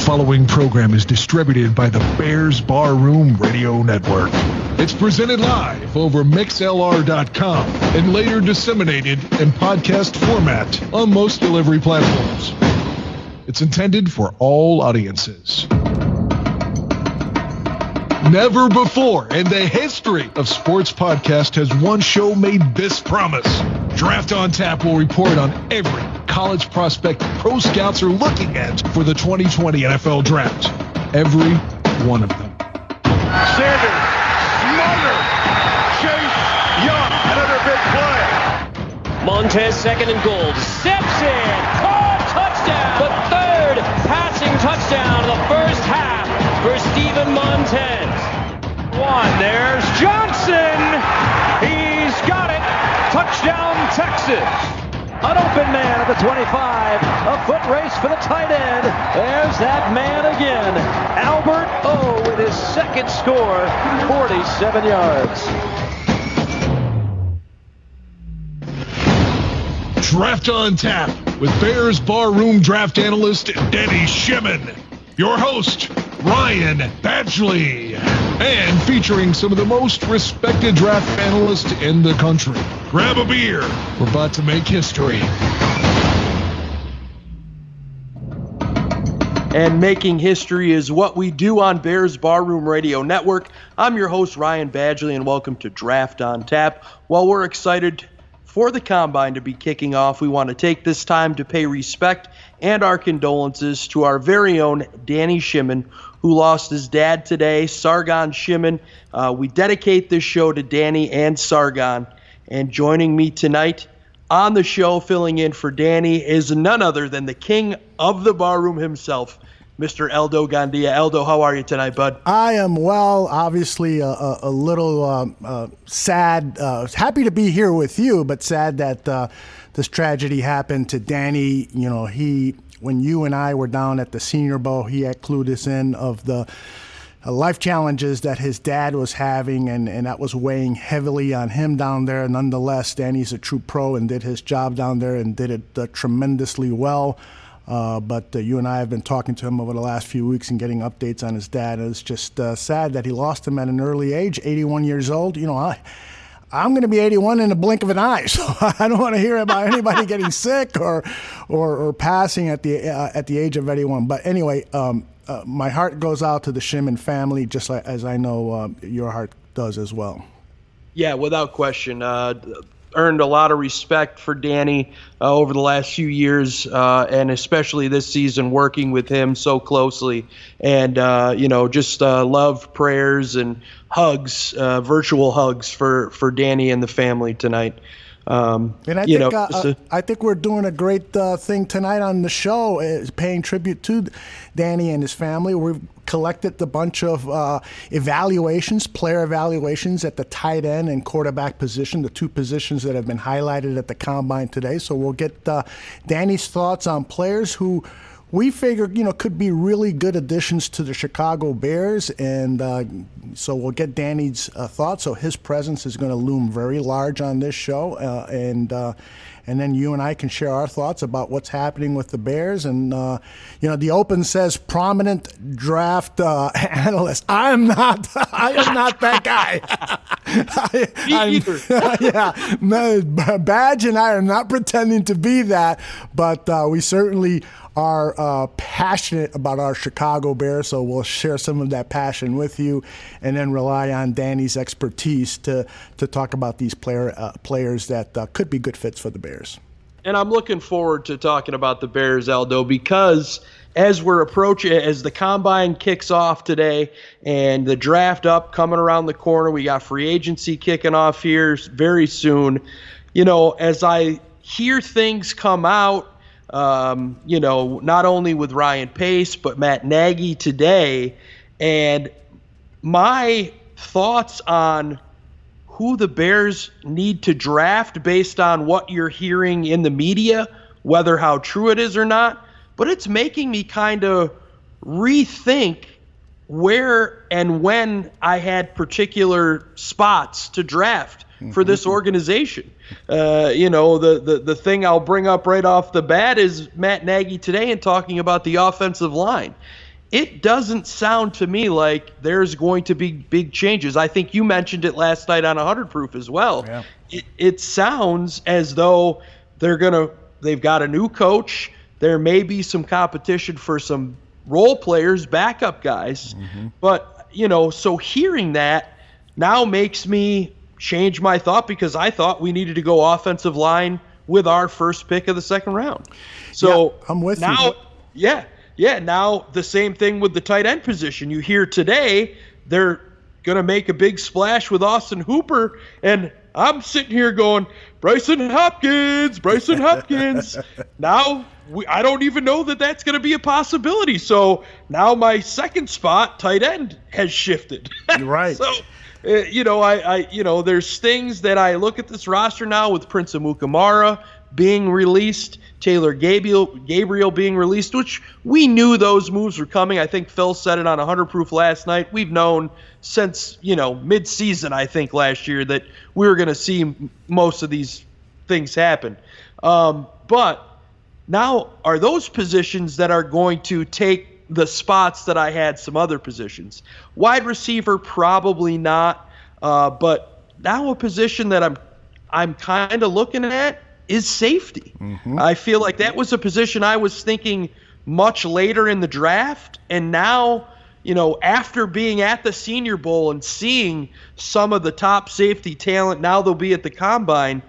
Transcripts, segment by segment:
following program is distributed by the Bears Barroom Radio Network. It's presented live over mixlr.com and later disseminated in podcast format on most delivery platforms. It's intended for all audiences. Never before in the history of sports podcast has one show made this promise. Draft on Tap will report on every college prospect pro scouts are looking at for the 2020 NFL Draft. Every one of them. Sanders, Snyder, Chase Young, another big play. Montez second and goal. Steps in, caught, touchdown. The third passing touchdown of the first half for Steven Montez. There's Johnson. He's got it. Touchdown, Texas. An open man at the 25. A foot race for the tight end. There's that man again. Albert O with his second score, 47 yards. Draft on Tap with Bears Barroom draft analyst Denny Shimon. Your host, Ryan Badgley. And featuring some of the most respected draft analysts in the country. Grab a beer. We're about to make history. And making history is what we do on Bears Barroom Radio Network. I'm your host, Ryan Badgley, and welcome to Draft on Tap. While we're excited for the Combine to be kicking off, we want to take this time to pay respect and our condolences to our very own Danny Shimon, who lost his dad today, Sargon Shimon. We dedicate this show to Danny and Sargon. And joining me tonight on the show, filling in for Danny, is none other than the king of the barroom himself, Mr. Aldo Gandia. Aldo, how are you tonight, bud? I am well, obviously a little sad. Happy to be here with you, but sad that this tragedy happened to Danny. You know, when you and I were down at the Senior Bowl, he had clued us in of the life challenges that his dad was having, and that was weighing heavily on him down there. Nonetheless, Danny's a true pro and did his job down there and did it tremendously well. But you and I have been talking to him over the last few weeks and getting updates on his dad. And it's just sad that he lost him at an early age, 81 years old. You know, I'm going to be 81 in the blink of an eye, so I don't want to hear about anybody getting sick or passing at the age of 81. But anyway, my heart goes out to the Shimon family, just like, as I know your heart does as well. Yeah, without question. Earned a lot of respect for Danny over the last few years, and especially this season, working with him so closely. And, just love, prayers, and hugs, virtual hugs for Danny and the family tonight. And I think we're doing a great thing tonight on the show, is paying tribute to Danny and his family. We've collected a bunch of player evaluations at the tight end and quarterback position, the two positions that have been highlighted at the Combine today. So we'll get Danny's thoughts on players who we figure, could be really good additions to the Chicago Bears, and so we'll get Danny's thoughts. So his presence is going to loom very large on this show, and then you and I can share our thoughts about what's happening with the Bears. And the Open says prominent draft analyst. I am not that guy. Badge and I are not pretending to be that, but we certainly are passionate about our Chicago Bears, so we'll share some of that passion with you, and then rely on Danny's expertise to talk about these players that could be good fits for the Bears. And I'm looking forward to talking about the Bears, Aldo, because as the Combine kicks off today and the draft coming around the corner, we got free agency kicking off here very soon. As I hear things come out, not only with Ryan Pace, but Matt Nagy today, and my thoughts on who the Bears need to draft based on what you're hearing in the media, whether how true it is or not, but it's making me kind of rethink where and when I had particular spots to draft for this organization. The thing I'll bring up right off the bat is Matt Nagy today and talking about the offensive line. it doesn't sound to me like there's going to be big changes. I think you mentioned it last night on 100 Proof as well. Yeah. It sounds as though they've got a new coach. There may be some competition for some role players, backup guys. But, so hearing that now makes me change my thought, because I thought we needed to go offensive line with our first pick of the second round. So yeah, I'm with now, you. Yeah, now the same thing with the tight end position. You hear today they're going to make a big splash with Austin Hooper, and I'm sitting here going, Brycen Hopkins. Now I don't even know that that's going to be a possibility. So now my second spot, tight end, has shifted. Right. So, there's things that I look at this roster now with Prince Amukamara being released, Taylor Gabriel being released, which we knew those moves were coming. I think Phil said it on 100 Proof last night. We've known since, mid-season, I think, last year, that we were going to see most of these things happen. But now, are those positions that are going to take the spots that I had some other positions? Wide receiver, probably not. But now a position that I'm kind of looking at is safety. I feel like that was a position I was thinking much later in the draft. And now, after being at the Senior Bowl and seeing some of the top safety talent, now they'll be at the Combine,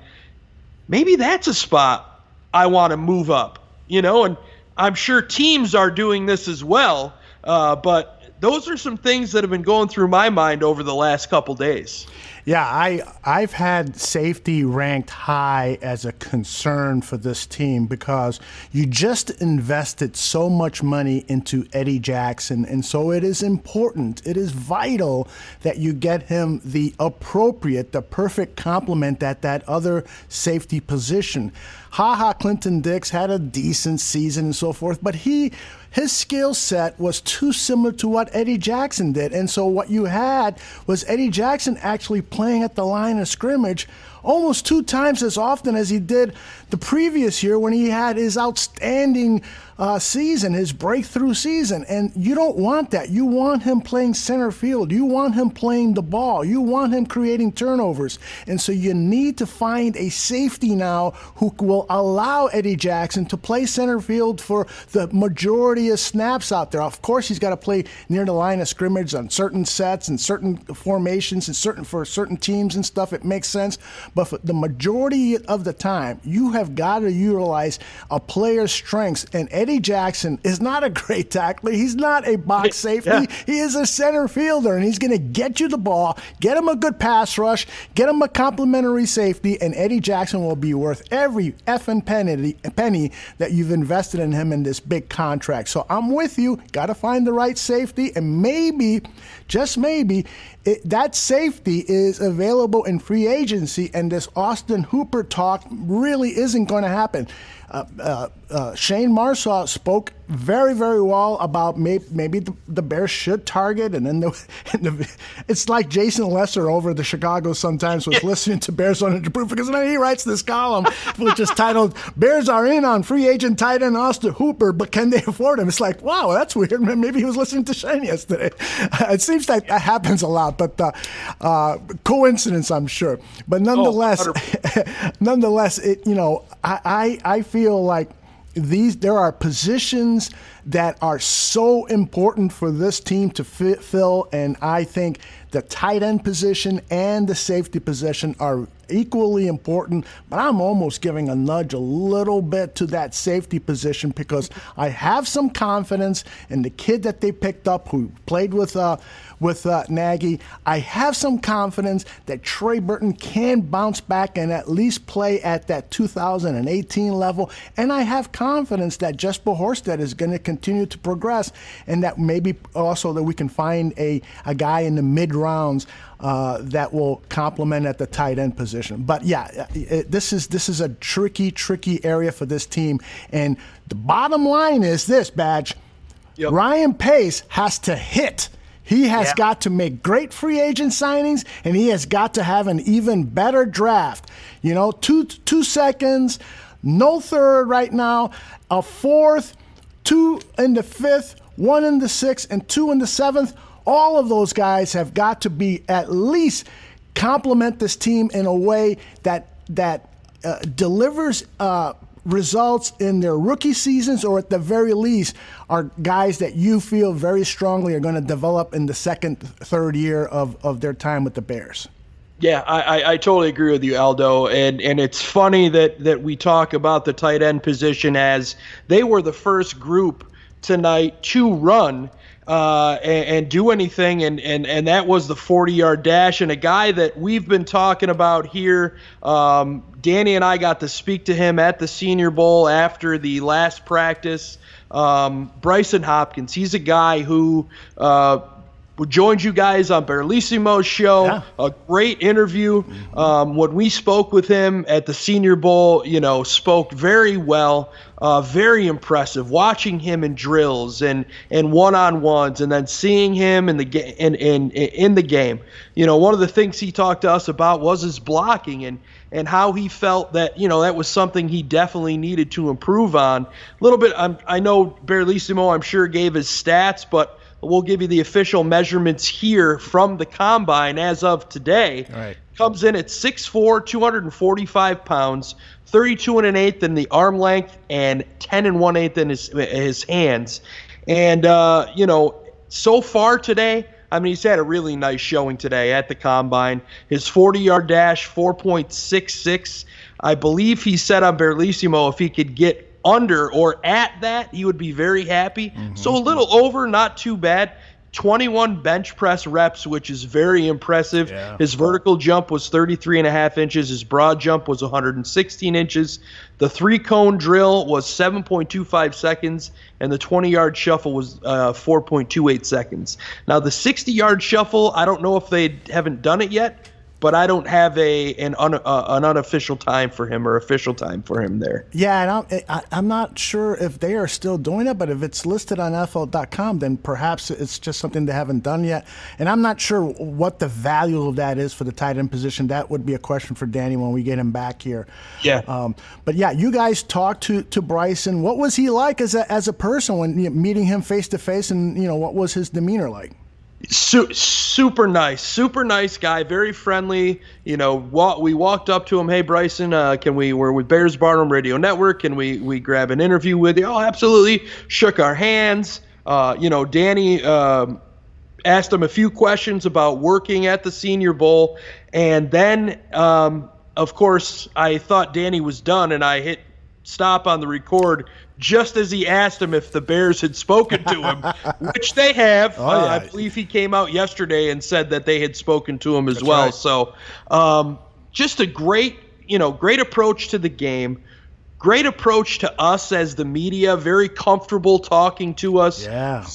maybe that's a spot I want to move up, and I'm sure teams are doing this as well. But those are some things that have been going through my mind over the last couple days. Yeah, I've had safety ranked high as a concern for this team, because you just invested so much money into Eddie Jackson, and so it is important, it is vital that you get him the perfect complement at that other safety position. Clinton Dix had a decent season and so forth, but his skill set was too similar to what Eddie Jackson did. And so what you had was Eddie Jackson actually playing at the line of scrimmage almost 2 times as often as he did the previous year when he had his outstanding season, his breakthrough season. And you don't want that. You want him playing center field. You want him playing the ball. You want him creating turnovers. And so you need to find a safety now who will allow Eddie Jackson to play center field for the majority of snaps out there. Of course, he's got to play near the line of scrimmage on certain sets and certain formations and for certain teams and stuff. It makes sense. But for the majority of the time, you have got to utilize a player's strengths. And Eddie Jackson is not a great tackler. He's not a box safety. Yeah. He is a center fielder, and he's going to get you the ball, get him a good pass rush, get him a complimentary safety, and Eddie Jackson will be worth every effing penny that you've invested in him in this big contract. So I'm with you. Got to find the right safety, and maybe, just maybe, that safety is available in free agency, and this Austin Hooper talk really isn't going to happen. Shane Marsaw spoke very, very well about maybe the Bears should target, and then it's like Jason Lesser over the Chicago sometimes was listening to Bears on the Proof, because he writes this column which is titled "Bears are in on free agent tight end Austin Hooper, but can they afford him?" It's like, wow, that's weird. Maybe he was listening to Shane yesterday. It seems like that happens a lot, but coincidence, I'm sure. But nonetheless, I feel like there are positions that are so important for this team to fill, and I think the tight end position and the safety position are equally important, but I'm almost giving a nudge a little bit to that safety position, because I have some confidence in the kid that they picked up who played with Nagy. I have some confidence that Trey Burton can bounce back and at least play at that 2018 level, and I have confidence that Jesper Horsted is going to continue to progress, and that maybe also that we can find a guy in the mid-rounds that will complement at the tight end position. But yeah, this is a tricky area for this team. And the bottom line is this, Badge. Yep. Ryan Pace has to hit. He has got to make great free agent signings, and he has got to have an even better draft. 2 seconds, no third right now, a fourth, 2 in the fifth, 1 in the 6th and 2 in the 7th. All of those guys have got to be at least complement this team in a way that delivers results in their rookie seasons, or at the very least are guys that you feel very strongly are going to develop in the second, third year of their time with the Bears. Yeah, I totally agree with you, Aldo. And it's funny that we talk about the tight end position as they were the first group tonight to run and do anything, and that was the 40-yard dash. And a guy that we've been talking about here, Danny and I got to speak to him at the Senior Bowl after the last practice. Brycen Hopkins, he's a guy who joined you guys on Bellissimo's show. Yeah. A great interview. When we spoke with him at the Senior Bowl, spoke very well, very impressive. Watching him in drills and one-on-ones, and then seeing him in the game. One of the things he talked to us about was his blocking and how he felt that that was something he definitely needed to improve on. A little bit. I know Bellissimo, I'm sure, gave his stats, but we'll give you the official measurements here from the Combine as of today. All right. Comes in at 6'4", 245 pounds, 32 1/8 in the arm length, and 10 1/8 in his hands. And, so far today, he's had a really nice showing today at the Combine. His 40-yard dash, 4.66. I believe he said on Bellissimo if he could get under or at that, he would be very happy. Mm-hmm. So a little over, not too bad. 21 bench press reps, which is very impressive. Yeah. His vertical jump was 33.5 inches. His broad jump was 116 inches. The 3-cone drill was 7.25 seconds, and the 20-yard shuffle was 4.28 seconds. Now, the 60-yard shuffle, I don't know if they haven't done it yet, but I don't have an unofficial time for him or official time for him there. Yeah, and I'm not sure if they are still doing it, but if it's listed on NFL.com, then perhaps it's just something they haven't done yet. And I'm not sure what the value of that is for the tight end position. That would be a question for Danny when we get him back here. Yeah. But yeah, you guys talked to Brycen. What was he like as a person when meeting him face to face, and what was his demeanor like? Super nice guy, very friendly. We walked up to him, hey Brycen, we're with Bears Barroom Radio Network, can we grab an interview with you? Oh, absolutely. Shook our hands. Danny asked him a few questions about working at the Senior Bowl, and then of course I thought Danny was done, and I hit stop on the record just as he asked him if the Bears had spoken to him, which they have. Yeah. I believe he came out yesterday and said that they had spoken to him as That's well. Right. So just a great approach to the game, great approach to us as the media, very comfortable talking to us,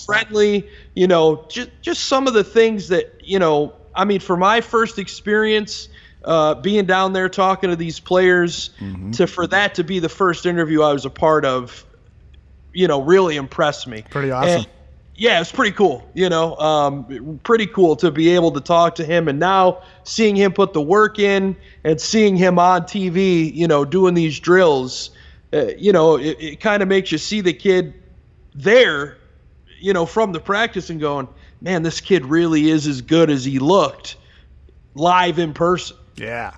friendly, just some of the things that, for my first experience, being down there talking to these players, for that to be the first interview I was a part of, really impressed me. Pretty awesome. And, yeah, it's pretty cool. Pretty cool to be able to talk to him, and now seeing him put the work in and seeing him on TV, doing these drills, it kind of makes you see the kid there, from the practice and going, man, this kid really is as good as he looked live in person. Yeah.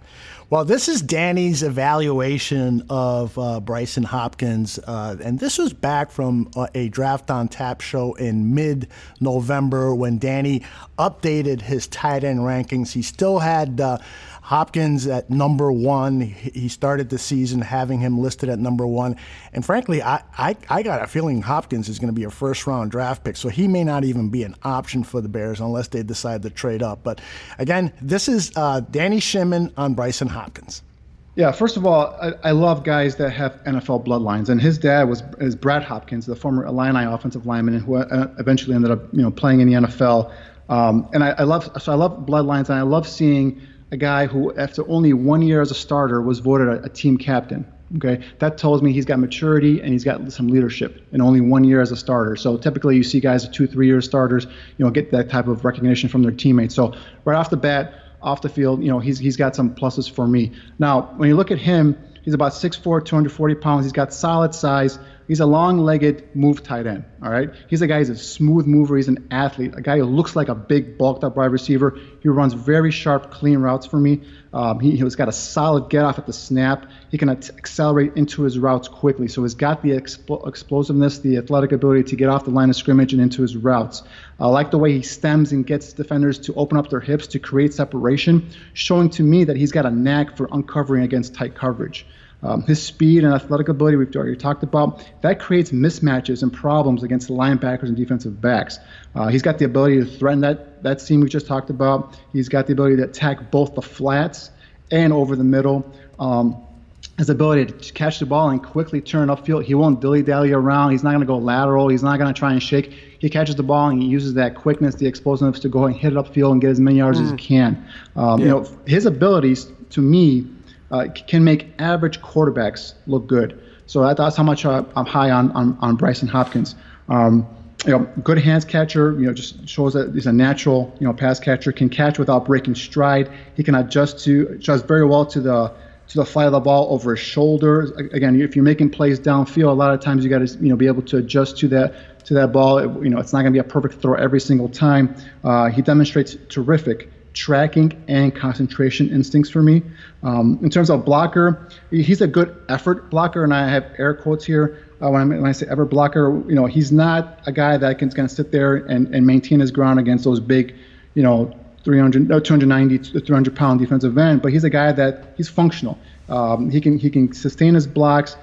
Well, this is Danny's evaluation of Brycen Hopkins, and this was back from a Draft on Tap show in mid-November when Danny updated his tight end rankings. He still had Hopkins at number 1. He started the season having him listed at number 1. And frankly, I got a feeling Hopkins is going to be a first-round draft pick, so he may not even be an option for the Bears unless they decide to trade up. But again, this is Danny Shimon on Brycen Hopkins. Yeah, first of all, I love guys that have NFL bloodlines, and his dad is Brad Hopkins, the former Illini offensive lineman, who eventually ended up playing in the NFL. And I love bloodlines, and I love seeing a guy who, after only 1 year as a starter, was voted a team captain. Okay, that tells me he's got maturity and he's got some leadership in only 1 year as a starter. So typically you see guys at 2-3 year starters, get that type of recognition from their teammates. So right off the bat, off the field, he's got some pluses for me. Now, when you look at him, he's about 6'4", 240 pounds. He's got solid size. He's a long-legged move tight end, all right? He's a guy, he's a smooth mover. He's an athlete, a guy who looks like a big, bulked-up wide receiver. He runs very sharp, clean routes for me. He's got a solid get-off at the snap. He can accelerate into his routes quickly. So he's got the explosiveness, the athletic ability to get off the line of scrimmage and into his routes. I like the way he stems and gets defenders to open up their hips to create separation, showing to me that he's got a knack for uncovering against tight coverage. His speed and athletic ability, we've already talked about, that creates mismatches and problems against the linebackers and defensive backs. He's got the ability to threaten that seam we just talked about. He's got the ability to attack both the flats and over the middle. His ability to catch the ball and quickly turn upfield. He won't dilly-dally around. He's not going to go lateral. He's not going to try and shake. He catches the ball and he uses that quickness, the explosiveness to go and hit it upfield and get as many yards as he can. His abilities, to me, can make average quarterbacks look good. So that's how much I'm high on Brycen Hopkins. Good hands catcher. Just shows that he's a natural, pass catcher. Can catch without breaking stride. He can adjust very well to the fly of the ball over his shoulders. Again, if you're making plays downfield, a lot of times you got to be able to adjust to that ball. It's not going to be a perfect throw every single time. He demonstrates terrific tracking and concentration instincts for me. In terms of blocker, he's a good effort blocker, and I have air quotes here when I say effort blocker. He's not a guy that can sit there and maintain his ground against those big, 290 to 300 pound defensive end, but he's a guy that he's functional. He can sustain his blocks.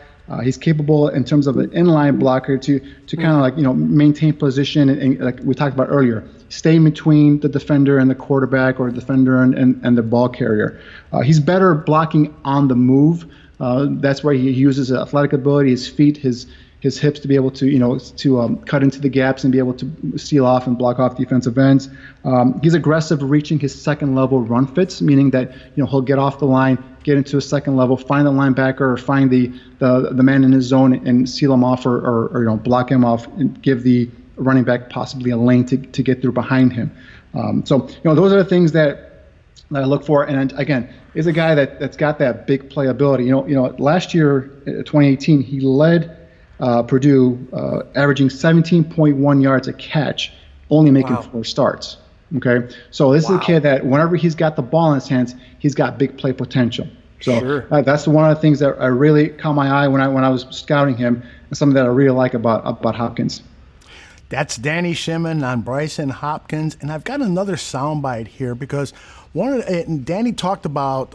He's capable in terms of an inline blocker to kind of maintain position and like we talked about earlier, stay in between the defender and the quarterback, or the defender and the ball carrier. He's better blocking on the move. That's where he uses his athletic ability, his feet, his hips to be able to cut into the gaps and be able to seal off and block off defensive ends. He's aggressive reaching his second level run fits, meaning that he'll get off the line, get into a second level, find the linebacker or find the man in his zone and seal him off or block him off and give the running back possibly a lane to get through behind him. So those are the things that I look for. And again, is a guy that's got that big playability. Last year, 2018, he led Purdue averaging 17.1 yards a catch, only making 4 starts. Okay, so this is a kid that whenever he's got the ball in his hands, he's got big play potential. So that's one of the things that I really caught my eye when I was scouting him, and something that I really like about Hopkins. That's Danny Shimon on Brycen Hopkins, and I've got another soundbite here because Danny talked about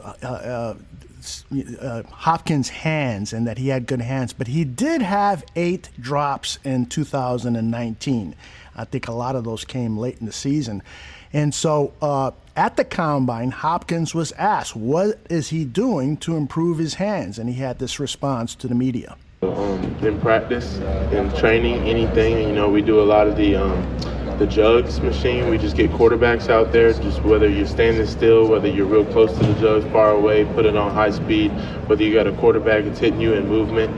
Hopkins' hands and that he had good hands, but he did have 8 drops in 2019. I think a lot of those came late in the season. And so at the Combine, Hopkins was asked, what is he doing to improve his hands? And he had this response to the media. In practice, in training, anything, we do a lot of the jugs machine. We just get quarterbacks out there, just whether you're standing still, whether you're real close to the jugs, far away, put it on high speed, whether you got a quarterback that's hitting you in movement.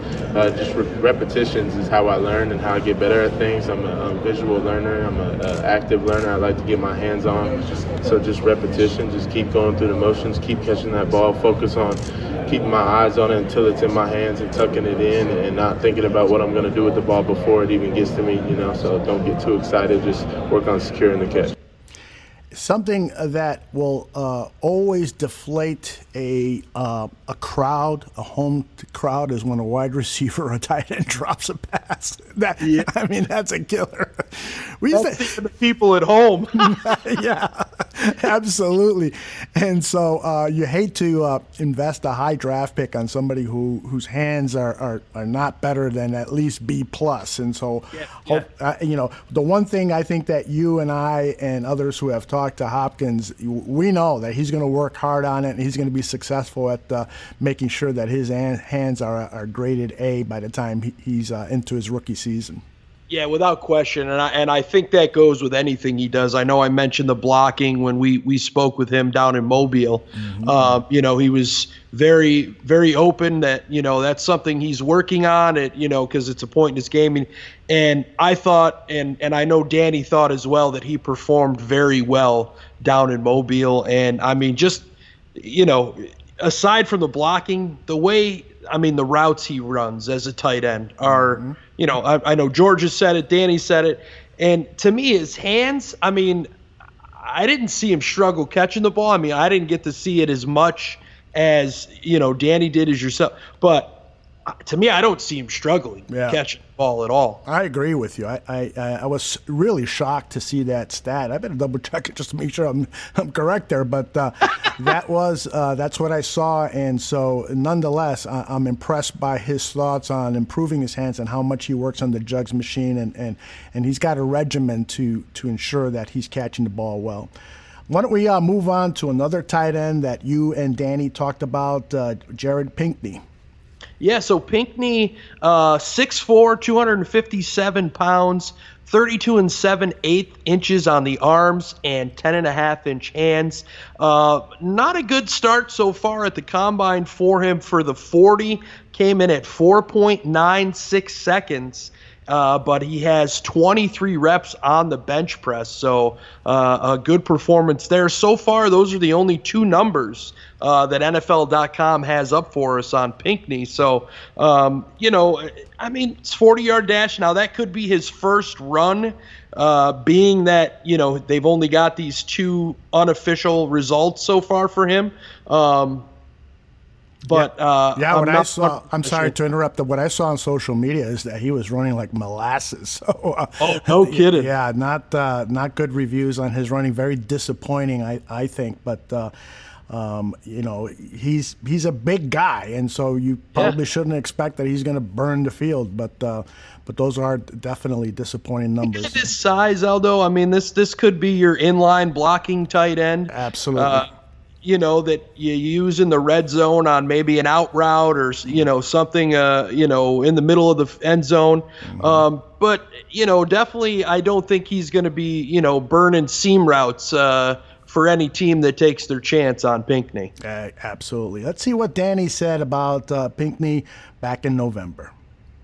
Just repetitions is how I learn and how I get better at things. I'm a visual learner. I'm an active learner. I like to get my hands on. So just repetition, just keep going through the motions, keep catching that ball, focus on keeping my eyes on it until it's in my hands and tucking it in and not thinking about what I'm going to do with the ball before it even gets to me, so don't get too excited. Just work on securing the catch. Something that will always deflate a crowd, a home crowd, is when a wide receiver or a tight end drops a pass. I mean, that's a killer. We used to, the people at home. Yeah, absolutely. And so you hate to invest a high draft pick on somebody whose hands are not better than at least B+. And so, the one thing I think that you and I and others who have talked to Hopkins, we know that he's going to work hard on it and he's going to be successful at making sure that his hands are graded A by the time he's into his rookie season. Yeah, without question, and I think that goes with anything he does. I know I mentioned the blocking when we spoke with him down in Mobile. Mm-hmm. He was very, very open that that's something he's working on. Because it's a point in his game, and I thought, and I know Danny thought as well, that he performed very well down in Mobile. And I mean, just aside from the blocking, the way the routes he runs as a tight end are, I know George has said it, Danny said it, and to me, his hands, I didn't see him struggle catching the ball. I didn't get to see it as much as, Danny did as yourself, but to me, I don't see him struggling catching the ball at all. I agree with you. I was really shocked to see that stat. I better double check it just to make sure I'm correct there. But that's what I saw, and so nonetheless, I'm impressed by his thoughts on improving his hands and how much he works on the jugs machine, and he's got a regimen to ensure that he's catching the ball well. Why don't we move on to another tight end that you and Danny talked about, Jared Pinkney. Yeah, so Pinkney, 6'4", 257 pounds, 32 7/8 inches on the arms, and 10.5-inch hands. Not a good start so far at the combine for him. For the 40, came in at 4.96 seconds. But he has 23 reps on the bench press, so a good performance there. So far, those are the only two numbers that NFL.com has up for us on Pinkney. So, it's 40-yard dash. Now, that could be his first run, being that, they've only got these two unofficial results so far for him. I'm sorry to interrupt. What I saw on social media is that he was running like molasses. So, no kidding. Yeah, not good reviews on his running. Very disappointing, I think. But he's a big guy, and so you probably shouldn't expect that he's going to burn the field. But those are definitely disappointing numbers. At his size, Aldo, this could be your inline blocking tight end. Absolutely. That you use in the red zone on maybe an out route or, something, in the middle of the end zone. Mm-hmm. But, definitely I don't think he's going to be, burning seam routes for any team that takes their chance on Pinkney. Absolutely. Let's see what Danny said about Pinkney back in November.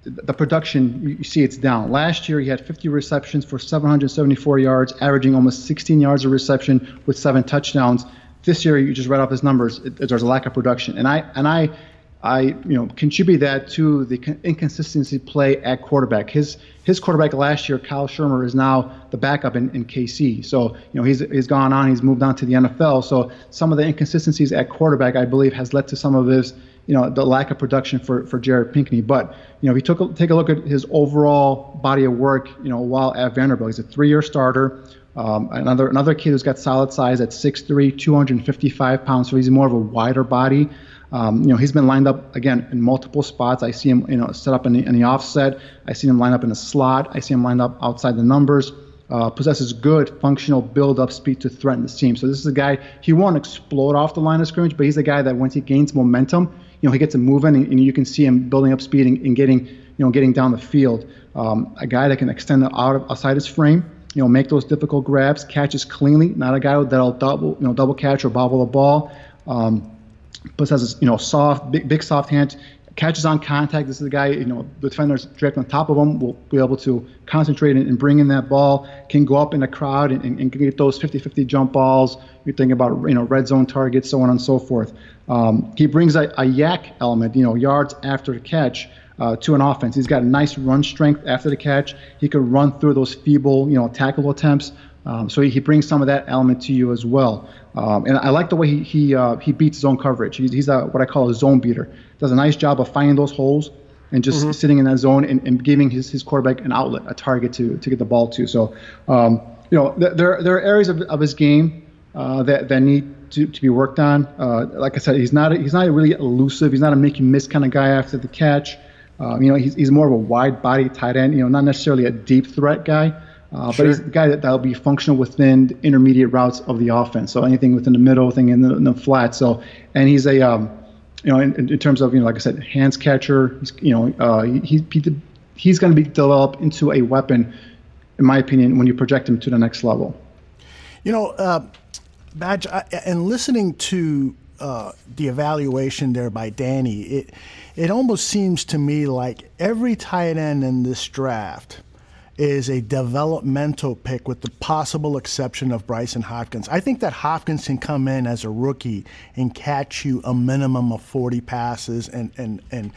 The production, you see it's down. Last year, he had 50 receptions for 774 yards, averaging almost 16 yards a reception with 7 touchdowns. This year, you just read off his numbers. There's a lack of production, and I contribute that to the inconsistency play at quarterback. His quarterback last year, Kyle Shermer, is now the backup in KC. So he's gone on. He's moved on to the NFL. So some of the inconsistencies at quarterback, I believe, has led to some of his the lack of production for Jared Pinkney. But if you take a look at his overall body of work, while at Vanderbilt, he's a 3-year starter. Another kid who's got solid size at 6'3", 255 pounds, so he's more of a wider body. He's been lined up, again, in multiple spots. I see him, set up in the offset. I see him lined up in a slot. I see him lined up outside the numbers. Possesses good functional build-up speed to threaten the seam. So this is a guy, he won't explode off the line of scrimmage, but he's a guy that once he gains momentum, he gets it moving, and you can see him building up speed and getting down the field. A guy that can extend outside his frame. Make those difficult grabs, catches cleanly. Not a guy that'll double catch or bobble the ball. Possesses, soft, big soft hands. Catches on contact. This is a guy, the defenders direct on top of him will be able to concentrate and bring in that ball. Can go up in the crowd and get those 50-50 jump balls. You're thinking about, red zone targets, so on and so forth. He brings a yak element, yards after the catch. To an offense. He's got a nice run strength after the catch. He can run through those feeble, tackle attempts. So he brings some of that element to you as well. And I like the way he beats zone coverage. He's what I call a zone beater. Does a nice job of finding those holes and just sitting in that zone and giving his quarterback an outlet, a target to get the ball to. So, there are areas of his game that need to be worked on. Like I said, he's not really elusive. He's not a make you miss kind of guy after the catch. He's more of a wide body tight end, not necessarily a deep threat guy, but he's a guy that'll be functional within the intermediate routes of the offense. So anything within the middle, thing in the flat. So, and he's a, in terms of, like I said, hands catcher, he's going to be developed into a weapon, in my opinion, when you project him to the next level. Badge, and listening to the evaluation there by Danny, it almost seems to me like every tight end in this draft is a developmental pick with the possible exception of Brycen Hopkins. I think that Hopkins can come in as a rookie and catch you a minimum of 40 passes and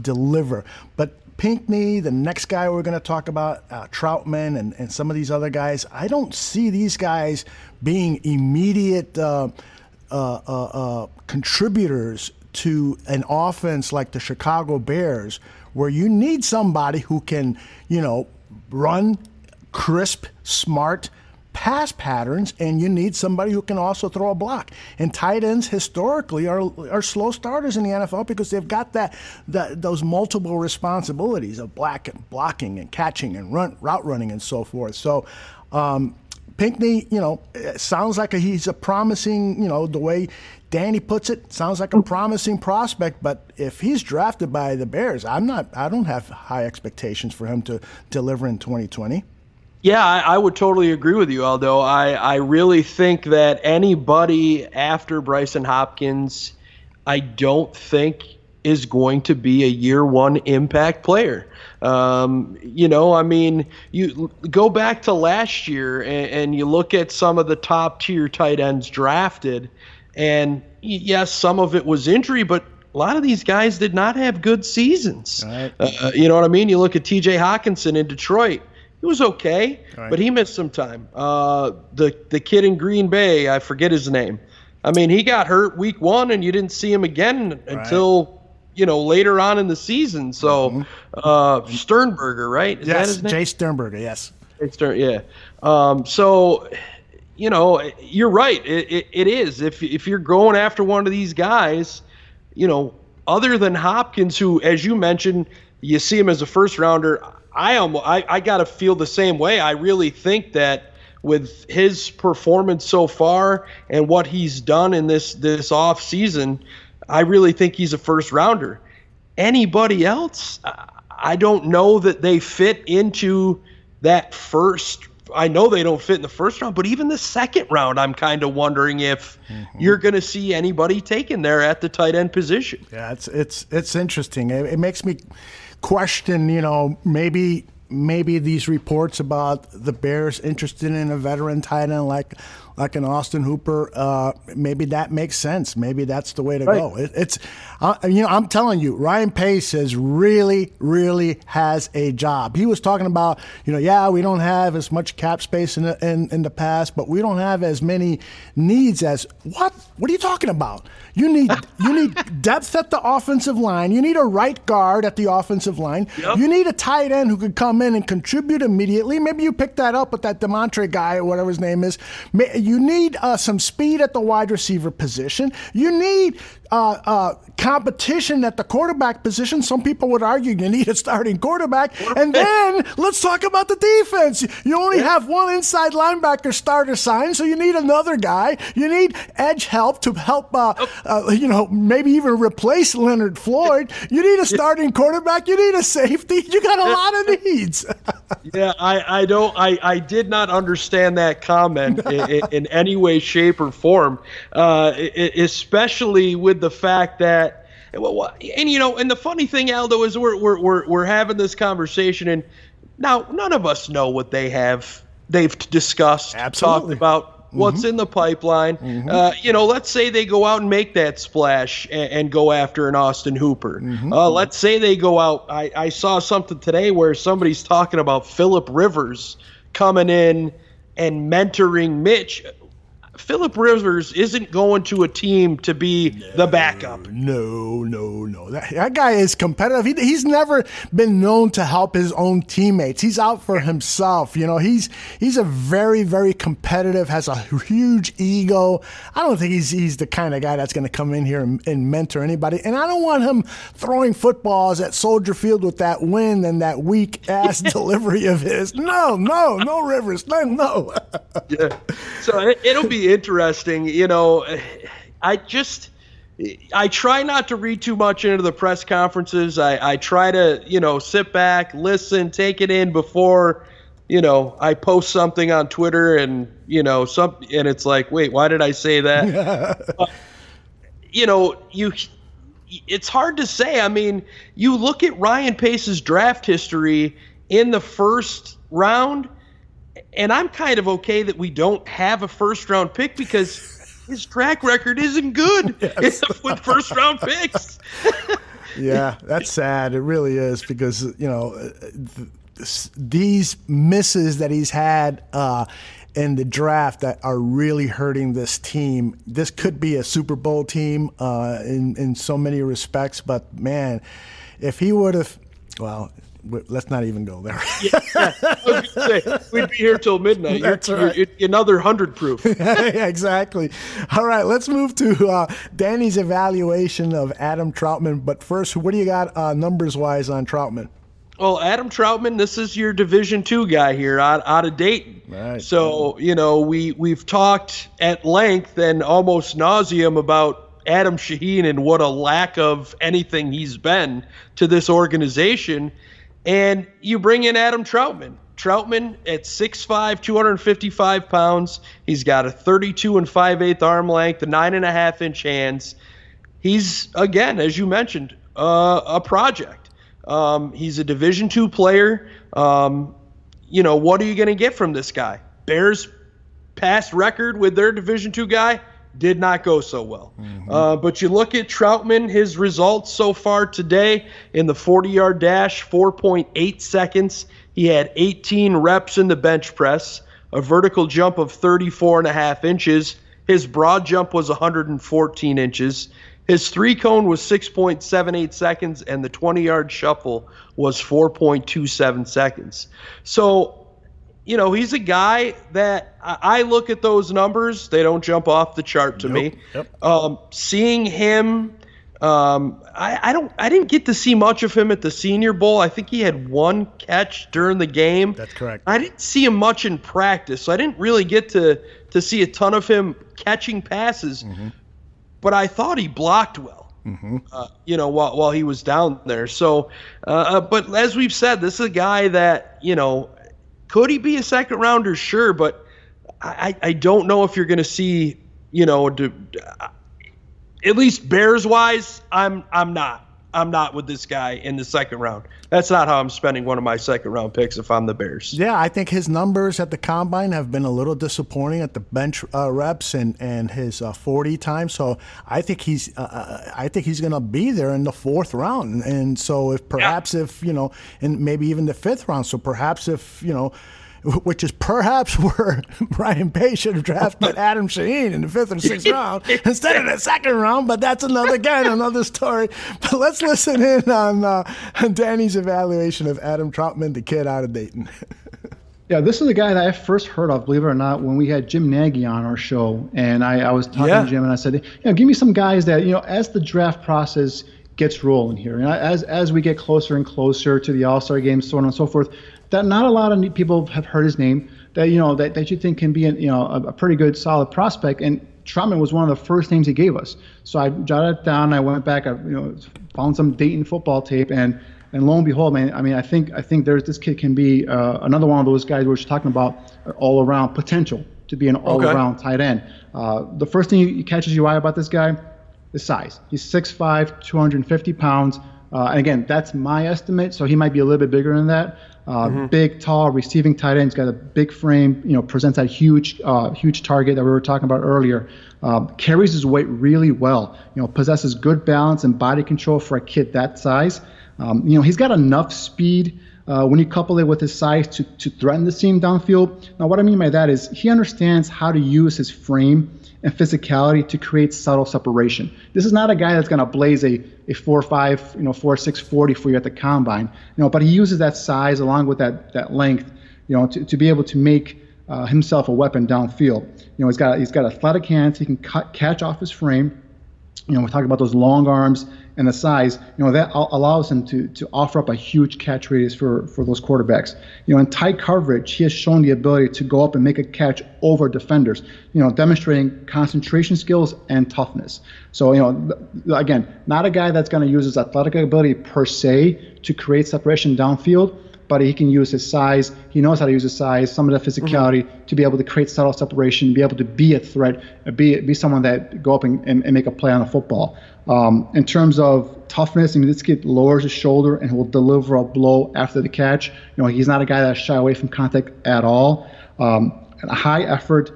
deliver. But Pinkney, the next guy we're going to talk about, Trautman, and some of these other guys, I don't see these guys being immediate contributors to an offense like the Chicago Bears, where you need somebody who can, run crisp, smart pass patterns, and you need somebody who can also throw a block. And tight ends historically are slow starters in the NFL because they've got those multiple responsibilities of blocking and catching and route running and so forth. So Pinkney, it sounds like he's a promising, the way Danny puts it, sounds like a promising prospect, but if he's drafted by the Bears, I don't have high expectations for him to deliver in 2020. Yeah, I would totally agree with you, Aldo. I really think that anybody after Brycen Hopkins, I don't think is going to be a year one impact player. You go back to last year and you look at some of the top tier tight ends drafted, and yes, some of it was injury, but a lot of these guys did not have good seasons. Right. You know what I mean? You look at TJ Hawkinson in Detroit. He was okay, right, but he missed some time. The kid in Green Bay, I forget his name. I mean, he got hurt week 1, and you didn't see him again until later on in the season. So Sternberger, right? Is that his name? Jay Sternberger, yes. Yeah. So, you're right. It is. If you're going after one of these guys, other than Hopkins, who, as you mentioned, you see him as a first rounder. I got to feel the same way. I really think that with his performance so far and what he's done in this off season, I really think he's a first rounder. Anybody else, I don't know that they fit into that first. I know they don't fit in the first round, but even the second round, I'm kind of wondering if you're going to see anybody taken there at the tight end position. Yeah, it's interesting. It makes me question, maybe these reports about the Bears interested in a veteran tight end like an Austin Hooper, maybe that makes sense. Maybe that's the way to go. I'm telling you, Ryan Pace really has a job. He was talking about, we don't have as much cap space in the past, but we don't have as many needs as what? What are you talking about? You need depth at the offensive line. You need a right guard at the offensive line. Yep. You need a tight end who could come in and contribute immediately. Maybe you pick that up with that Demontre guy or whatever his name is. You need some speed at the wide receiver position. You need competition at the quarterback position. Some people would argue you need a starting quarterback. And then let's talk about the defense. You only have one inside linebacker starter signed, so you need another guy. You need edge help to help, maybe even replace Leonard Floyd. You need a starting quarterback. You need a safety. You got a lot of needs. Yeah, I did not understand that comment in any way, shape, or form, especially with the fact that, and the funny thing, Aldo, is we're having this conversation, and now none of us know what they've discussed, Absolutely. Talked about what's in the pipeline. Let's say they go out and make that splash and go after an Austin Hooper. Let's say they go out. I saw something today where somebody's talking about Phillip Rivers coming in and mentoring Mitch. Phillip Rivers isn't going to a team to be the backup. No. That guy is competitive. He's never been known to help his own teammates. He's out for himself. He's a very, very competitive, has a huge ego. I don't think he's the kind of guy that's going to come in here and mentor anybody. And I don't want him throwing footballs at Soldier Field with that wind and that weak-ass delivery of his. No, Rivers. No. Yeah. So it'll be interesting. I try not to read too much into the press conferences. I try to, sit back, listen, take it in before, I post something on Twitter and, and it's like, wait, why did I say that? It's hard to say. I mean, you look at Ryan Pace's draft history in the first round. And I'm kind of okay that we don't have a first-round pick because his track record isn't good with first-round picks. Yeah, that's sad. It really is because, these misses that he's had in the draft that are really hurting this team. This could be a Super Bowl team in so many respects, but, man, if he would have – well – let's not even go there. Yeah, I was going to say, we'd be here till midnight. That's right. You're another 100 proof. Yeah, exactly. All right, let's move to Danny's evaluation of Adam Trautman. But first, what do you got numbers-wise on Trautman? Well, Adam Trautman, this is your Division II guy here out of Dayton. Right. So, we've talked at length and almost nauseum about Adam Shaheen and what a lack of anything he's been to this organization. And you bring in Adam Trautman. Trautman at 6'5", 255 pounds. He's got a 32 5/8 arm length, a 9.5-inch hands. He's, again, as you mentioned, a project. He's a Division II player. What are you going to get from this guy? Bears' past record with their Division II guy did not go so well. But you look at Trautman, his results so far today in the 40-yard dash, 4.8 seconds. He had 18 reps in the bench press, a vertical jump of 34.5 inches. His broad jump was 114 inches. His three-cone was 6.78 seconds, and the 20-yard shuffle was 4.27 seconds. So, he's a guy that I look at those numbers. They don't jump off the chart to me. Yep. Seeing him, I didn't get to see much of him at the Senior Bowl. I think he had one catch during the game. That's correct. I didn't see him much in practice, so I didn't really get to see a ton of him catching passes. But I thought he blocked well. While he was down there. So, but as we've said, this is a guy that could he be a second rounder? Sure, but I don't know if you're going to see, at least Bears wise, I'm not with this guy in the second round. That's not how I'm spending one of my second round picks if I'm the Bears. Yeah, I think his numbers at the combine have been a little disappointing at the bench reps and his 40 time. So I think he's going to be there in the fourth round. And so if and maybe even the fifth round. So perhaps if which is perhaps where Ryan Pace should have drafted Adam Shaheen in the fifth or sixth round instead of the second round. But that's another story. But let's listen in on Danny's evaluation of Adam Trautman, the kid out of Dayton. Yeah, this is a guy that I first heard of, believe it or not, when we had Jim Nagy on our show. And I was talking to Jim and I said, give me some guys that, as the draft process gets rolling here, and as we get closer and closer to the All-Star game, so on and so forth, that not a lot of people have heard his name, that that you think can be a pretty good, solid prospect. And Trautman was one of the first names he gave us. So I jotted it down. I went back, found some Dayton football tape, and lo and behold, man, I think this kid can be another one of those guys we're talking about, all-around potential to be an all-around tight end. The first thing he catches your eye about this guy is size. He's 6'5", 250 pounds. And again, that's my estimate, so he might be a little bit bigger than that. Big, tall, receiving tight end. He's got a big frame, presents that huge target that we were talking about earlier. Carries his weight really well, possesses good balance and body control for a kid that size. He's got enough speed when you couple it with his size to threaten the seam downfield. Now, what I mean by that is he understands how to use his frame and physicality to create subtle separation. This is not a guy that's going to blaze a 4.5, 4.6 40 for you at the combine, but he uses that size along with that length, to be able to make himself a weapon downfield. He's got athletic hands. He can catch off his frame. We're talking about those long arms and the size, that allows him to offer up a huge catch radius for those quarterbacks. In tight coverage, he has shown the ability to go up and make a catch over defenders, demonstrating concentration skills and toughness. So, again, not a guy that's going to use his athletic ability per se to create separation downfield, but he can use his size. He knows how to use his size, some of the physicality to be able to create subtle separation, be able to be a threat, be someone that go up and make a play on a football. In terms of toughness, I mean, this kid lowers his shoulder and will deliver a blow after the catch. He's not a guy that's shy away from contact at all. A high effort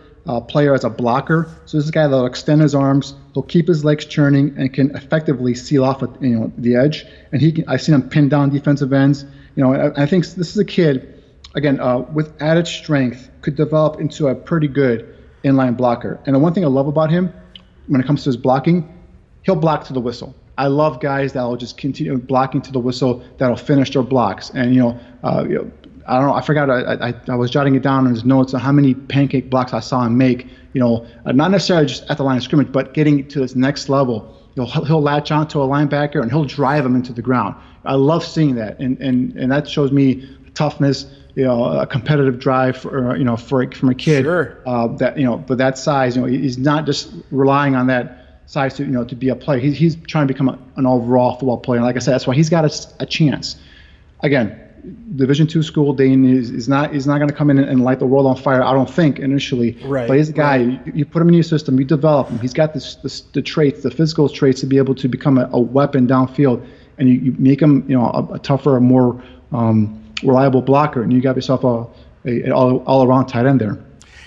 player as a blocker. So this is a guy that'll extend his arms, he'll keep his legs churning, and can effectively seal off at the edge. And I've seen him pin down defensive ends. I think this is a kid, again, with added strength, could develop into a pretty good inline blocker. And the one thing I love about him, when it comes to his blocking, he'll block to the whistle. I love guys that will just continue blocking to the whistle, that'll finish their blocks. And I don't know. I forgot. I was jotting it down in his notes on how many pancake blocks I saw him make. Not necessarily just at the line of scrimmage, but getting to this next level. He'll latch onto a linebacker and he'll drive him into the ground. I love seeing that, and that shows me toughness. A competitive drive from a kid. Sure. But that size. He's not just relying on that size to be a player. He's trying to become an overall football player. And like I said, that's why he's got a chance. Again, Division II school, Dane is not going to come in and light the world on fire, I don't think, initially. Right. But he's a guy, you put him in your system, you develop him. He's got the traits, the physical traits to be able to become a weapon downfield, and you make him a tougher, more reliable blocker, and you got yourself a all-around tight end there.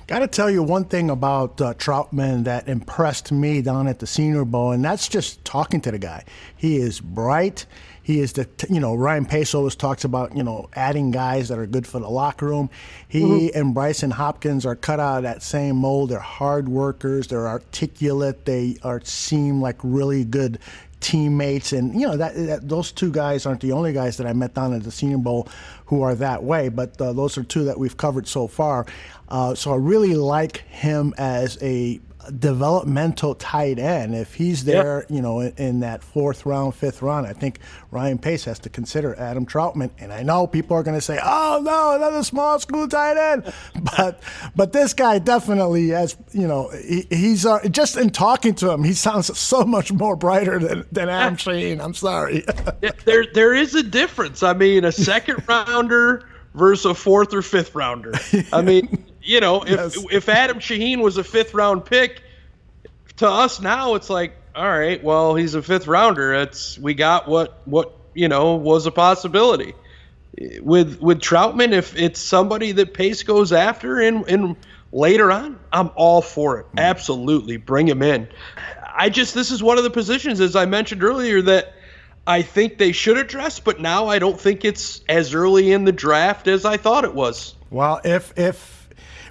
Got to tell you one thing about Trautman that impressed me down at the Senior Bowl, and that's just talking to the guy. He is bright. He is Ryan Pace always talks about, adding guys that are good for the locker room. He and Brycen Hopkins are cut out of that same mold. They're hard workers. They're articulate. They seem like really good teammates. And, those two guys aren't the only guys that I met down at the Senior Bowl who are that way, but those are two that we've covered so far. So I really like him as a developmental tight end. If he's there, in that 4th round, 5th round, I think Ryan Pace has to consider Adam Trautman. And I know people are going to say, "Oh no, another small school tight end," but this guy definitely has. He's just in talking to him, he sounds so much more brighter than Adam Shaheen. I'm sorry. There is a difference. I mean, a 2nd rounder versus a 4th or 5th rounder. I mean. If Adam Shaheen was a 5th round pick, to us now it's like, all right, well, he's a 5th rounder. We got what was a possibility. With Trautman, if it's somebody that Pace goes after in later on, I'm all for it. Absolutely, bring him in. This is one of the positions, as I mentioned earlier, that I think they should address, but now I don't think it's as early in the draft as I thought it was. Well,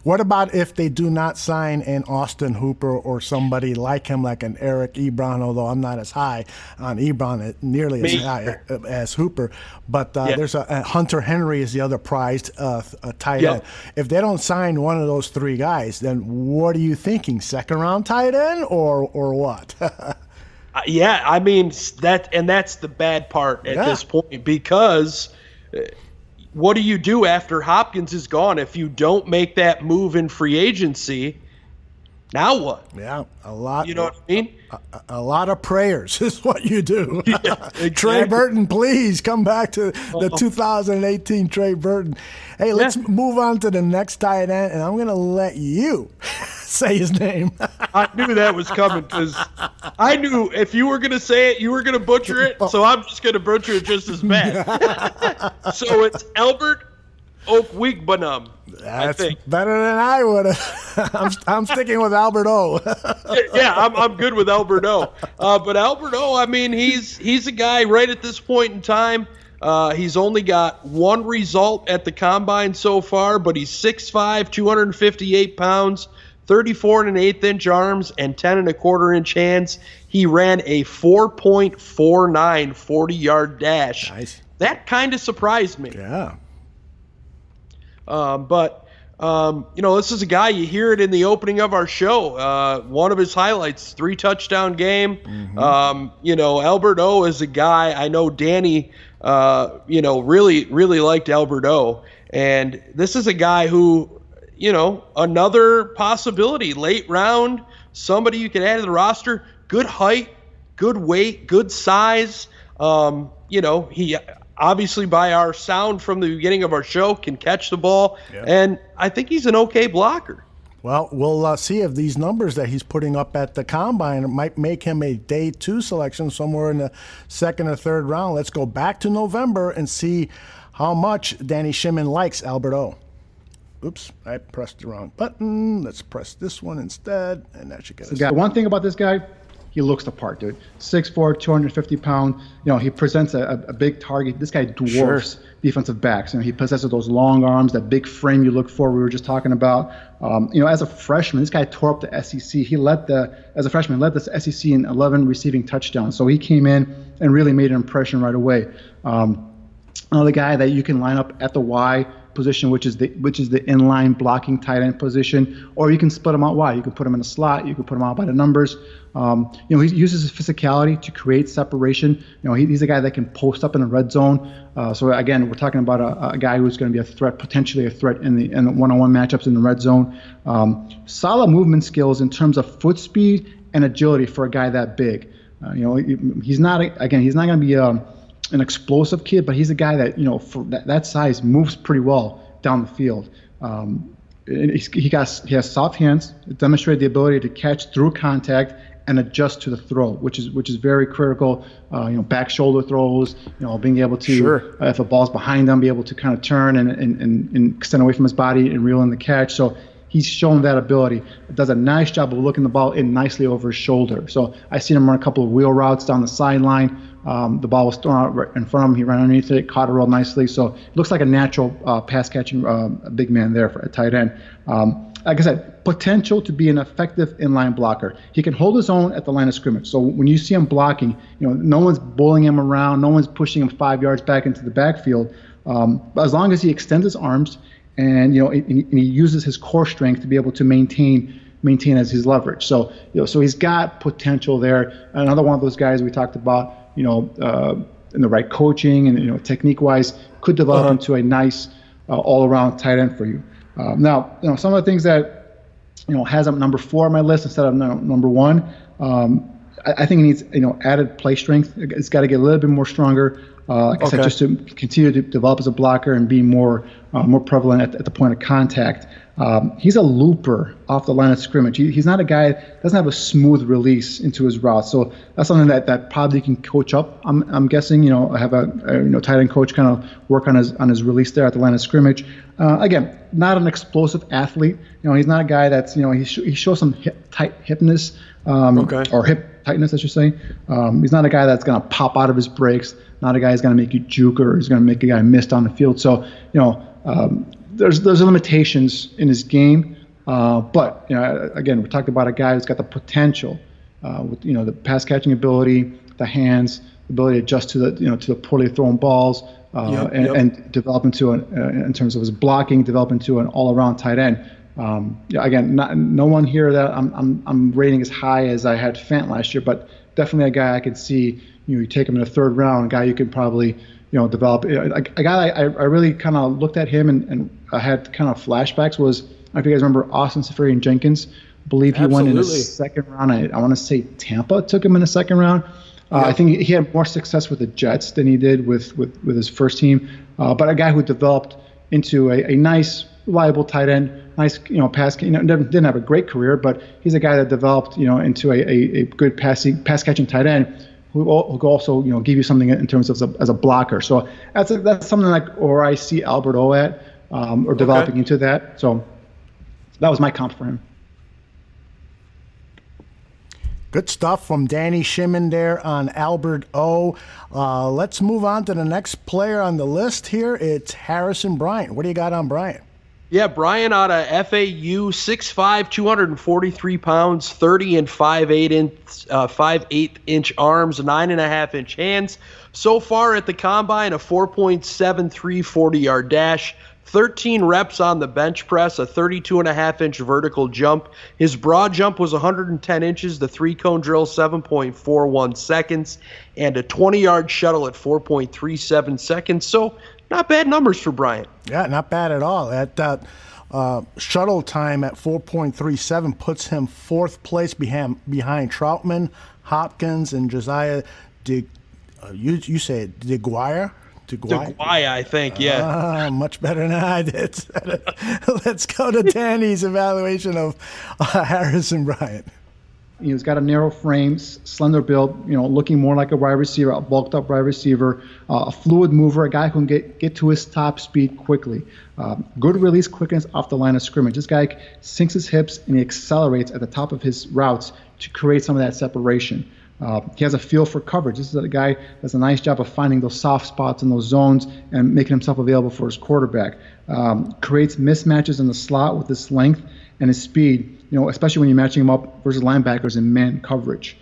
what about if they do not sign an Austin Hooper or somebody like him, like an Eric Ebron, although I'm not as high on Ebron, nearly as high as Hooper. But there's a Hunter Henry is the other prized tight end. If they don't sign one of those 3 guys, then what are you thinking? 2nd round tight end or what? I mean, that's the bad part at this point, because what do you do after Hopkins is gone? If you don't make that move in free agency, now what? Yeah, a lot. You know what I mean? A lot of prayers is what you do. Yeah, exactly. Trey Burton, please come back to the 2018 Trey Burton. Hey, let's move on to the next tight end, and I'm going to let you say his name. I knew that was coming, because I knew if you were going to say it, you were going to butcher it, so I'm just going to butcher it just as bad. So it's Albert Okwuegbunam. That's better than I would have. I'm sticking with Albert O. I'm good with Albert O. But Albert O, I mean, he's a guy right at this point in time. He's only got one result at the combine so far, but he's 6'5", 258 pounds, 34 1/8 inch arms, and 10 1/4 inch hands. He ran a 4.49 40-yard dash. Nice. That kind of surprised me. Yeah. But this is a guy, you hear it in the opening of our show. One of his highlights, 3 touchdown game. Mm-hmm. Albert O is a guy, I know Danny, really, really liked Albert O. And this is a guy who, another possibility, late round, somebody you can add to the roster, good height, good weight, good size. obviously by our sound from the beginning of our show, can catch the ball, and I think he's an okay blocker. Well, we'll see if these numbers that he's putting up at the Combine might make him a day 2 selection somewhere in the 2nd or 3rd round. Let's go back to November and see how much Danny Shimon likes Albert O. Oops, I pressed the wrong button. Let's press this one instead, and that should get us. One thing about this guy, he looks the part, dude. 6'4", 250 pound. He presents a big target. This guy dwarfs defensive backs. He possesses those long arms, that big frame you look for. We were just talking about. As a freshman, this guy tore up the SEC. As a freshman, led the SEC in 11 receiving touchdowns. So he came in and really made an impression right away. Another guy that you can line up at the Y position, which is the inline blocking tight end position, or you can split them out wide. You can put them in a slot. You can put them out by the numbers. He uses his physicality to create separation. He's a guy that can post up in the red zone. So again, we're talking about a guy who's going to be a threat, potentially a threat in the one-on-one matchups in the red zone. Solid movement skills in terms of foot speed and agility for a guy that big. He's not going to be an explosive kid, but he's a guy that, for that size, moves pretty well down the field. He has soft hands, demonstrated the ability to catch through contact and adjust to the throw, which is very critical. Back shoulder throws, being able to, if a ball's behind him, be able to kind of turn and extend away from his body and reel in the catch. So he's shown that ability. Does a nice job of looking the ball in nicely over his shoulder. So I seen him run a couple of wheel routes down the sideline. The ball was thrown out right in front of him. He ran underneath it, caught it real nicely. So it looks like a natural pass-catching big man there for a tight end. Like I said, potential to be an effective inline blocker. He can hold his own at the line of scrimmage. So when you see him blocking, no one's bullying him around. No one's pushing him 5 yards back into the backfield. But as long as he extends his arms and he uses his core strength to be able to maintain as his leverage. So so he's got potential there. Another one of those guys we talked about. In the right coaching and technique-wise, could develop into a nice all-around tight end for you. Now, some of the things that has him number 4 on my list instead of number 1. I think he needs added play strength. It's got to get a little bit more stronger. Like I said, just to continue to develop as a blocker and be more prevalent at the point of contact. He's a looper off the line of scrimmage. He's not a guy that doesn't have a smooth release into his route. So that's something that probably can coach up. I'm guessing. Have a tight end coach kind of work on his release there at the line of scrimmage. Again, not an explosive athlete. He's not a guy that's he shows some tight hipness or hip tightness, I should say. He's not a guy that's going to pop out of his breaks. Not a guy who's going to make you juke or is going to make a guy miss down the field. So there's limitations in his game, but again, we're talking about a guy who's got the potential with the pass catching ability, the hands, the ability to adjust to the poorly thrown balls, and develop into in terms of his blocking, develop into an all around tight end. Again, no one here that I'm rating as high as I had Fant last year, but definitely a guy I could see. You take him in the 3rd round, a guy you could probably develop. A guy I really kind of looked at him and I had kind of flashbacks was, I don't know if you guys remember Austin Seferian-Jenkins. I believe he went in the 2nd round. I want to say Tampa took him in the 2nd round. I think he had more success with the Jets than he did with his first team. But a guy who developed into a nice, reliable tight end, nice pass. Didn't have a great career, but he's a guy that developed into a good pass catching tight end. Who could also give you something in terms of as a blocker. So that's something like where I see Albert O at or developing into that. So that was my comp for him. Good stuff from Danny Shimon there on Albert O. Let's move on to the next player on the list here. It's Harrison Bryant. What do you got on Bryant? Yeah, Bryant out of FAU, 6'5", 243 pounds, 30 and 5/8 inch arms, 9.5 inch hands. So far at the Combine, a 4.73 40-yard dash, 13 reps on the bench press, a 32.5 inch vertical jump. His broad jump was 110 inches, the 3-cone drill 7.41 seconds, and a 20-yard shuttle at 4.37 seconds. So not bad numbers for Bryant. Yeah, not bad at all. That shuttle time at 4.37 puts him 4th place behind Trautman, Hopkins, and Josiah you say Deguara? Deguara, I think, yeah. Much better than I did. Let's go to Danny's evaluation of Harrison Bryant. He's got a narrow frame, slender build, looking more like a wide receiver, a bulked up wide receiver, a fluid mover, a guy who can get to his top speed quickly. Good release quickness off the line of scrimmage. This guy sinks his hips and he accelerates at the top of his routes to create some of that separation. He has a feel for coverage. This is a guy that does a nice job of finding those soft spots in those zones and making himself available for his quarterback. Creates mismatches in the slot with his length and his speed, especially when you're matching him up versus linebackers in man coverage.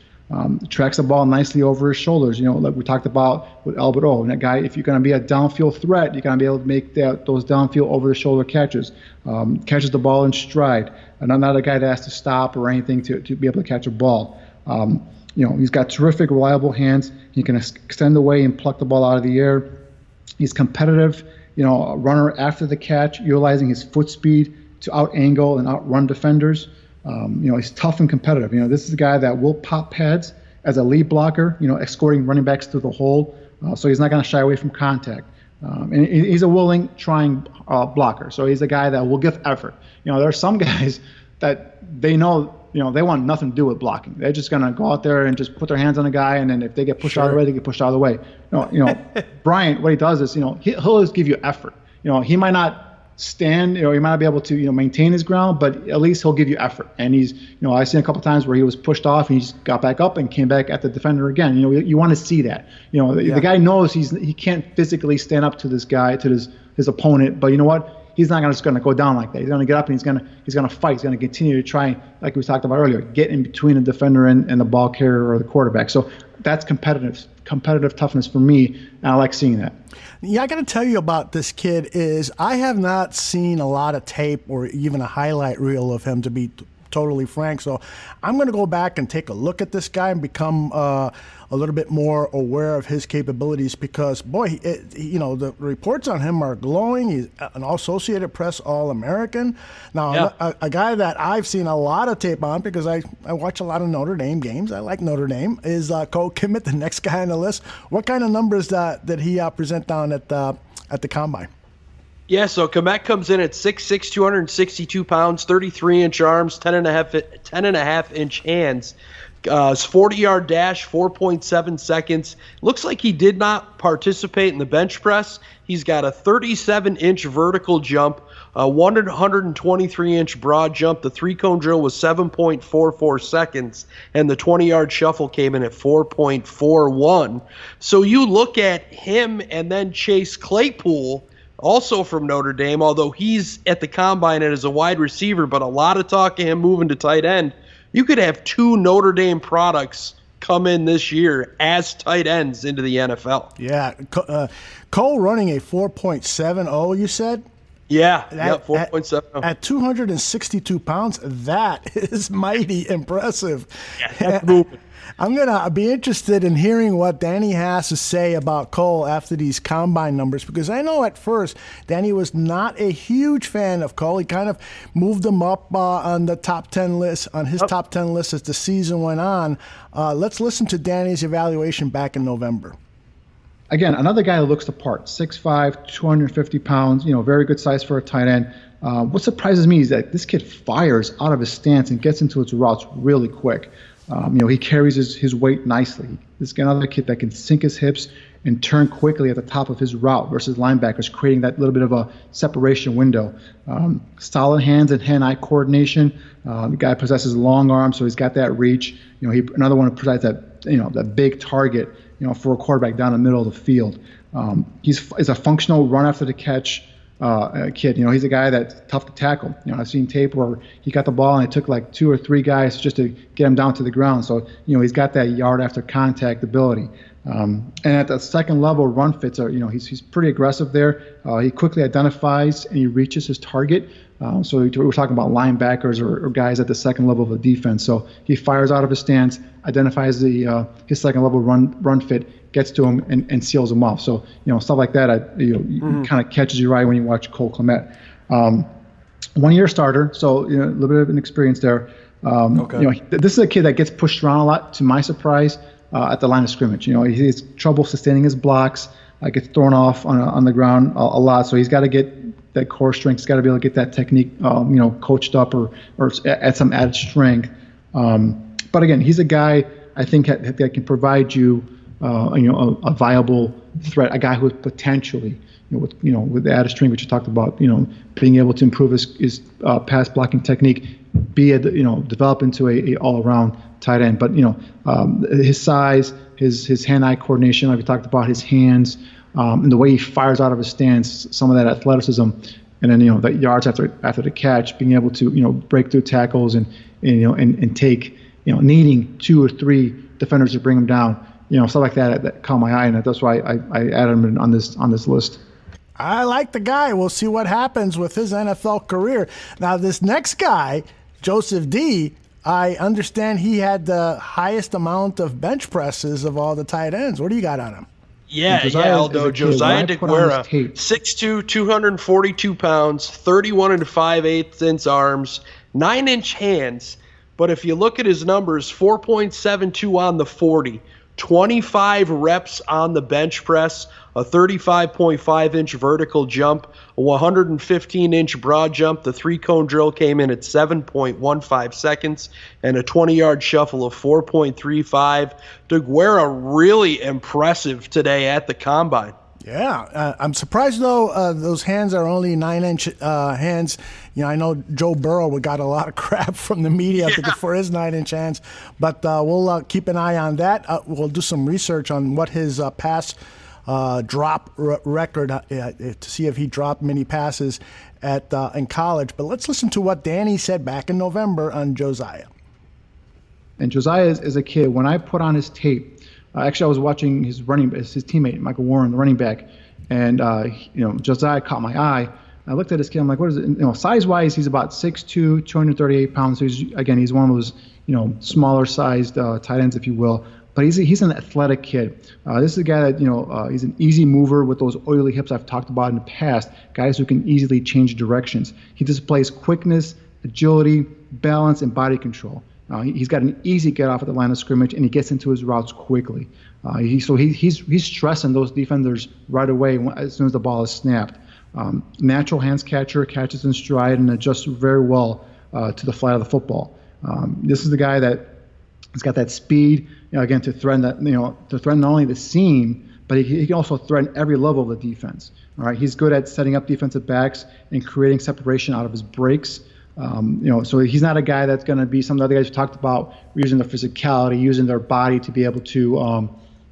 Tracks the ball nicely over his shoulders, like we talked about with Albert O. And that guy, if you're going to be a downfield threat, you're going to be able to make those downfield over-the-shoulder catches. Catches the ball in stride. And I'm not a guy that has to stop or anything to be able to catch a ball. He's got terrific, reliable hands. He can extend away and pluck the ball out of the air. He's competitive, a runner after the catch, utilizing his foot speed to out-angle and outrun defenders. He's tough and competitive. This is a guy that will pop pads as a lead blocker, escorting running backs through the hole. So he's not going to shy away from contact. And he's a willing, trying blocker. So he's a guy that will give effort. There are some guys that they know, they want nothing to do with blocking. They're just going to go out there and just put their hands on a guy, and then if they get pushed out of the way, they get pushed out of the way. Bryant, what he does is, he'll always give you effort. He might not stand, he might not be able to, maintain his ground, but at least he'll give you effort. And he's, I've seen a couple times where he was pushed off and he just got back up and came back at the defender again. You want to see that. The guy knows he can't physically stand up to this guy, to his opponent, but you know what? He's not just going to go down like that. He's going to get up and he's going to fight. He's going to continue to try, like we talked about earlier, get in between the defender and the ball carrier or the quarterback. So that's competitive toughness for me, and I like seeing that. Yeah, I got to tell you about this kid is I have not seen a lot of tape or even a highlight reel of him, to be totally frank. So I'm going to go back and take a look at this guy and become a little bit more aware of his capabilities, because, boy, the reports on him are glowing. He's an Associated Press All-American. Now, a guy that I've seen a lot of tape on, because I watch a lot of Notre Dame games. I like Notre Dame, is Kmet, the next guy on the list. What kind of numbers did he present down at the Combine? Yeah, so Kmet comes in at 6'6", 262 pounds, 33-inch arms, 10.5-inch hands. His 40-yard dash, 4.7 seconds. Looks like he did not participate in the bench press. He's got a 37-inch vertical jump, a 123-inch broad jump. The three-cone drill was 7.44 seconds, and the 20-yard shuffle came in at 4.41. So you look at him and then Chase Claypool, also from Notre Dame, although he's at the Combine and is a wide receiver, but a lot of talk of him moving to tight end. You could have two Notre Dame products come in this year as tight ends into the NFL. Yeah. Cole running a 4.70, you said? Yeah, 4.70. At 262 pounds, that is mighty impressive. Yeah, that's moving. I'm going to be interested in hearing what Danny has to say about Cole after these Combine numbers, because I know at first Danny was not a huge fan of Cole. He kind of moved him up on the top 10 list, on his top 10 list as the season went on. Let's listen to Danny's evaluation back in November. Again, another guy that looks the part, 6'5", 250 pounds, very good size for a tight end. What surprises me is that this kid fires out of his stance and gets into his routes really quick. He carries his weight nicely. This is another kid that can sink his hips and turn quickly at the top of his route versus linebackers, creating that little bit of a separation window. Solid hands and hand-eye coordination. The guy possesses long arms, so he's got that reach. Another one who provides that big target, for a quarterback down the middle of the field. He's a functional run after the catch kid. He's a guy that's tough to tackle. I've seen tape where he got the ball and it took like 2 or 3 guys just to get him down to the ground. So, he's got that yard after contact ability. And at the second level, run fits are, he's pretty aggressive there. He quickly identifies and he reaches his target. So we're talking about linebackers or guys at the second level of the defense. So he fires out of his stance, identifies his second level run fit, gets to him and seals him off. So, stuff like that, kind of catches your eye when you watch Cole Kmet. 1-year starter, so a little bit of an experience there. This is a kid that gets pushed around a lot, to my surprise, at the line of scrimmage. He has trouble sustaining his blocks. gets thrown off on the ground a lot. So he's got to get that core strength. He's got to be able to get that technique, coached up or add some added strength. But again, he's a guy I think that can provide you, a viable threat, a guy who would potentially, with the added strength which you talked about, being able to improve his pass blocking technique, develop into a all-around tight end. But his size, his hand-eye coordination, like we talked about, his hands, and the way he fires out of his stance, some of that athleticism, and then that yards after the catch, being able to break through tackles and take needing 2 or 3 defenders to bring him down, stuff like that caught my eye, and that's why I added him on this list. I like the guy. We'll see what happens with his NFL career. Now, this next guy, Joseph D., I understand he had the highest amount of bench presses of all the tight ends. What do you got on him? Aldo. Josiah Deguara, 6'2", 242 pounds, 31 5/8 inch arms, 9-inch hands. But if you look at his numbers, 4.72 on the 40, 25 reps on the bench press, a 35.5-inch vertical jump, a 115-inch broad jump. The 3-cone drill came in at 7.15 seconds, and a 20-yard shuffle of 4.35. Deguara really impressive today at the Combine. Yeah, I'm surprised, though, those hands are only 9-inch hands. I know Joe Burrow got a lot of crap from the media for his 9-inch hands, but we'll keep an eye on that. We'll do some research on what his pass drop record to see if he dropped many passes in college. But let's listen to what Danny said back in November on Josiah. And Josiah is a kid. When I put on his tape, actually, I was watching his teammate, Michael Warren, the running back, and Josiah caught my eye. I looked at this kid. I'm like, what is it? Size-wise, he's about 6'2", 238 pounds. So he's one of those smaller-sized tight ends, if you will. But he's an athletic kid. This is a guy that he's an easy mover with those oily hips I've talked about in the past. Guys who can easily change directions. He displays quickness, agility, balance, and body control. He's got an easy get off at the line of scrimmage, and he gets into his routes quickly. He's stressing those defenders right away as soon as the ball is snapped. Natural hands catcher, catches in stride, and adjusts very well to the flight of the football. This is the guy that has got that speed, again, to threaten not only the seam, but he can also threaten every level of the defense. All right, he's good at setting up defensive backs and creating separation out of his breaks. So he's not a guy that's going to be some of the other guys we talked about using their physicality, using their body to be able to,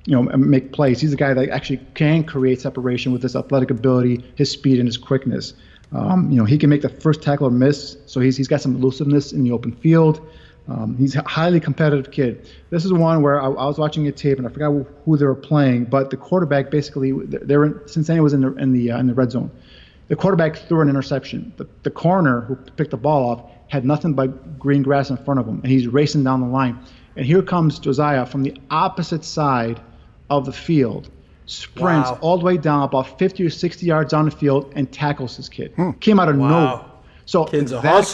make plays. He's a guy that actually can create separation with his athletic ability, his speed, and his quickness. He can make the first tackle or miss, so he's got some elusiveness in the open field. He's a highly competitive kid. This is one where I was watching a tape and I forgot who they were playing, but the quarterback basically Cincinnati was in the red zone. The quarterback threw an interception. The corner who picked the ball off had nothing but green grass in front of him, and he's racing down the line. And here comes Josiah from the opposite side of the field, sprints all the way down about 50 or 60 yards down the field and tackles this kid. Came out of nowhere. So that's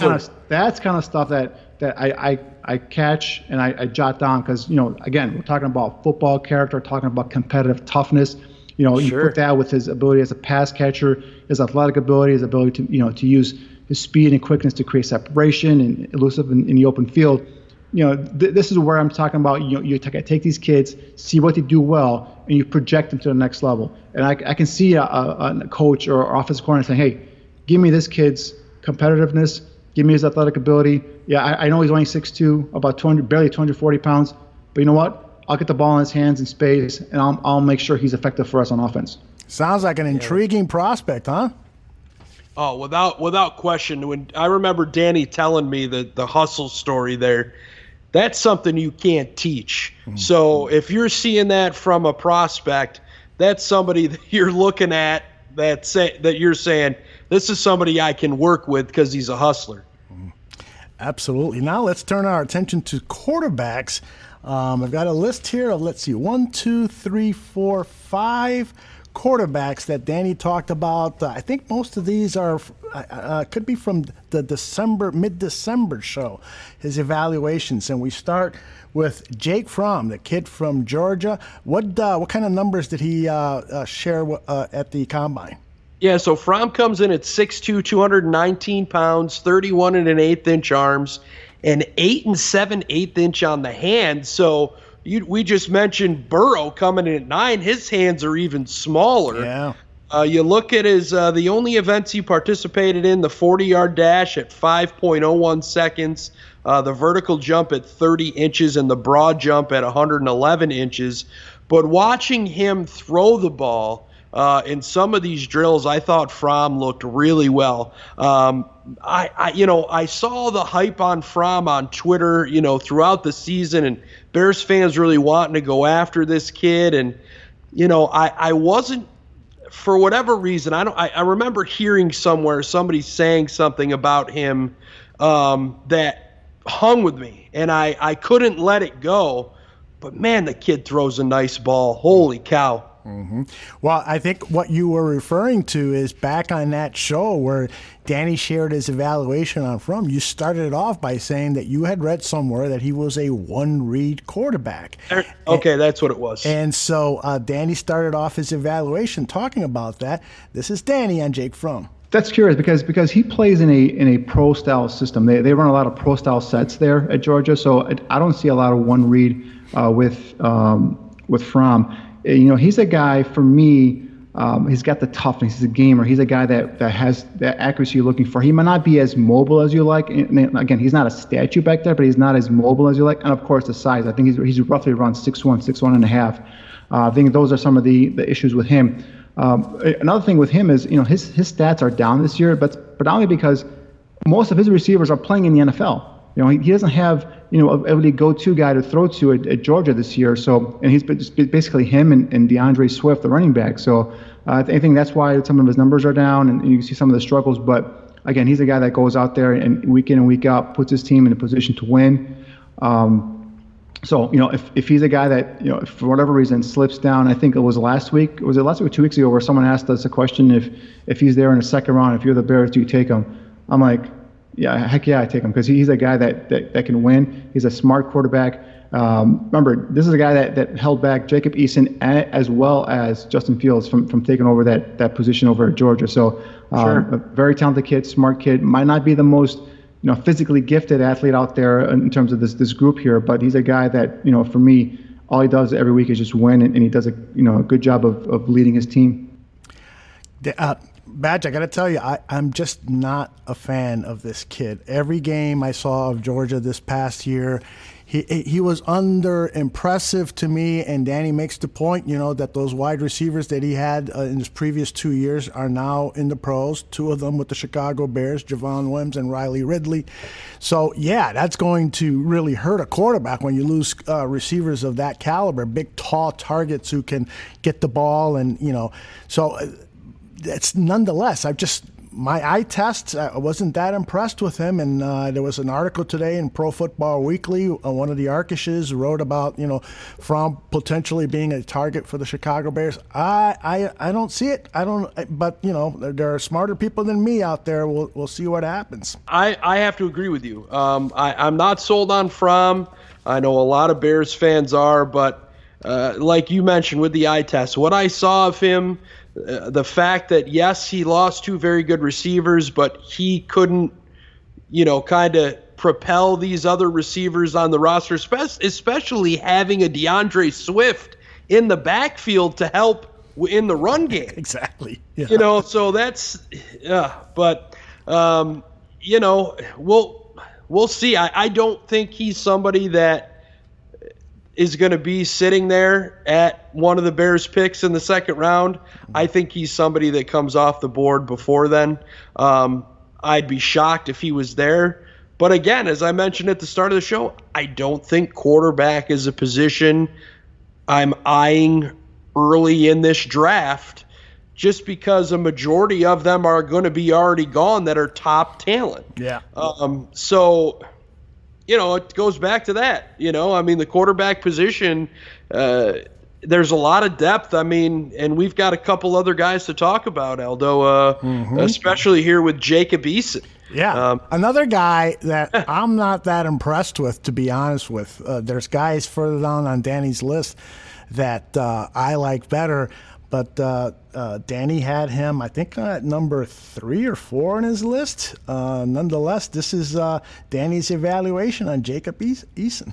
kind of stuff that I catch and I jot down because, again, we're talking about football character, talking about competitive toughness. You put that with his ability as a pass catcher, his athletic ability, his ability to use his speed and quickness to create separation and elusive in the open field. This is where I'm talking about. You take these kids, see what they do well, and you project them to the next level. And I can see a coach or offensive coordinator saying, "Hey, give me this kid's competitiveness, give me his athletic ability. Yeah, I know he's only 6'2", about 240 pounds, but you know what? I'll get the ball in his hands in space, and I'll make sure he's effective for us on offense." Sounds like an intriguing prospect, huh? Oh, without question. When I remember Danny telling me the hustle story there, that's something you can't teach. Mm-hmm. So if you're seeing that from a prospect, that's somebody that you're looking at that you're saying, this is somebody I can work with because he's a hustler. Absolutely. Now let's turn our attention to quarterbacks. I've got a list here of, let's see, 1, 2, 3, 4, 5 quarterbacks that Danny talked about. I think most of these are could be from the mid-December show, his evaluations. And we start with Jake Fromm, the kid from Georgia. What kind of numbers did he share at the combine? Yeah, so Fromm comes in at 6'2", 219 pounds, 31 1/8-inch arms, and 8 7/8 inch on the hand. So we just mentioned Burrow coming in at 9. His hands are even smaller. Yeah. You look at his the only events he participated in: the 40-yard dash at 5.01 seconds, the vertical jump at 30 inches, and the broad jump at 111 inches. But watching him throw the ball in some of these drills, I thought Fromm looked really well. I saw the hype on Fromm on Twitter, throughout the season, and Bears fans really wanting to go after this kid. And, I wasn't, for whatever reason, I remember hearing somewhere somebody saying something about him that hung with me, and I couldn't let it go. But, man, the kid throws a nice ball. Holy cow. Mm-hmm. Well, I think what you were referring to is back on that show where Danny shared his evaluation on Fromm. You started it off by saying that you had read somewhere that he was a one-read quarterback. Okay, that's what it was. And so Danny started off his evaluation talking about that. This is Danny on Jake Fromm. That's curious because he plays in a pro style system. They run a lot of pro style sets there at Georgia, so I don't see a lot of one read with Fromm. He's a guy, for me, he's got the toughness. He's a gamer. He's a guy that has that accuracy you're looking for. He might not be as mobile as you like. And again, he's not a statue back there, but he's not as mobile as you like. And, of course, the size. I think he's roughly around 6'1", 6'1.5". I think those are some of the issues with him. Another thing with him is, his stats are down this year, but predominantly because most of his receivers are playing in the NFL. He doesn't have, a really go-to guy to throw to at Georgia this year. So, and he's basically him and DeAndre Swift, the running back. So I think that's why some of his numbers are down, and you can see some of the struggles. But again, he's a guy that goes out there and week in and week out puts his team in a position to win. So, if he's a guy that, if for whatever reason slips down, I think it was last week. Was it last week or 2 weeks ago where someone asked us a question, if he's there in the second round, if you're the Bears, do you take him? I'm like, yeah, heck yeah, I take him because he's a guy that can win. He's a smart quarterback. Remember, this is a guy that held back Jacob Eason as well as Justin Fields from taking over that position over at Georgia. So a very talented kid, smart kid. Might not be the most physically gifted athlete out there in terms of this group here, but he's a guy that for me, all he does every week is just win, and he does a good job of leading his team. Badge, I got to tell you, I'm just not a fan of this kid. Every game I saw of Georgia this past year, he was under impressive to me, and Danny makes the point, that those wide receivers that he had in his previous 2 years are now in the pros, 2 of them with the Chicago Bears, Javon Wims and Riley Ridley. So, yeah, that's going to really hurt a quarterback when you lose receivers of that caliber, big, tall targets who can get the ball and, so it's nonetheless, my eye tests, I wasn't that impressed with him. And there was an article today in Pro Football Weekly. One of the Arkishes wrote about, Fromm potentially being a target for the Chicago Bears. I don't see it. But there are smarter people than me out there. We'll see what happens. I have to agree with you. I'm not sold on Fromm. I know a lot of Bears fans are, but like you mentioned with the eye test, what I saw of him, the fact that, yes, he lost 2 very good receivers, but he couldn't, kind of propel these other receivers on the roster, especially having a DeAndre Swift in the backfield to help in the run game. Exactly. Yeah. So that's, but, we'll see. I don't think he's somebody that is going to be sitting there at one of the Bears picks in the second round. I think he's somebody that comes off the board before then. I'd be shocked if he was there. But again, as I mentioned at the start of the show, I don't think quarterback is a position I'm eyeing early in this draft just because a majority of them are going to be already gone that are top talent. Yeah. So it goes back to that. The quarterback position, there's a lot of depth. I mean, and we've got a couple other guys to talk about, Aldo, especially here with Jacob Eason. Yeah, another guy that I'm not that impressed with, to be honest with. There's guys further down on Danny's list that I like better, but Danny had him, I think, at number 3 or 4 on his list. Nonetheless, this is Danny's evaluation on Jacob Eason.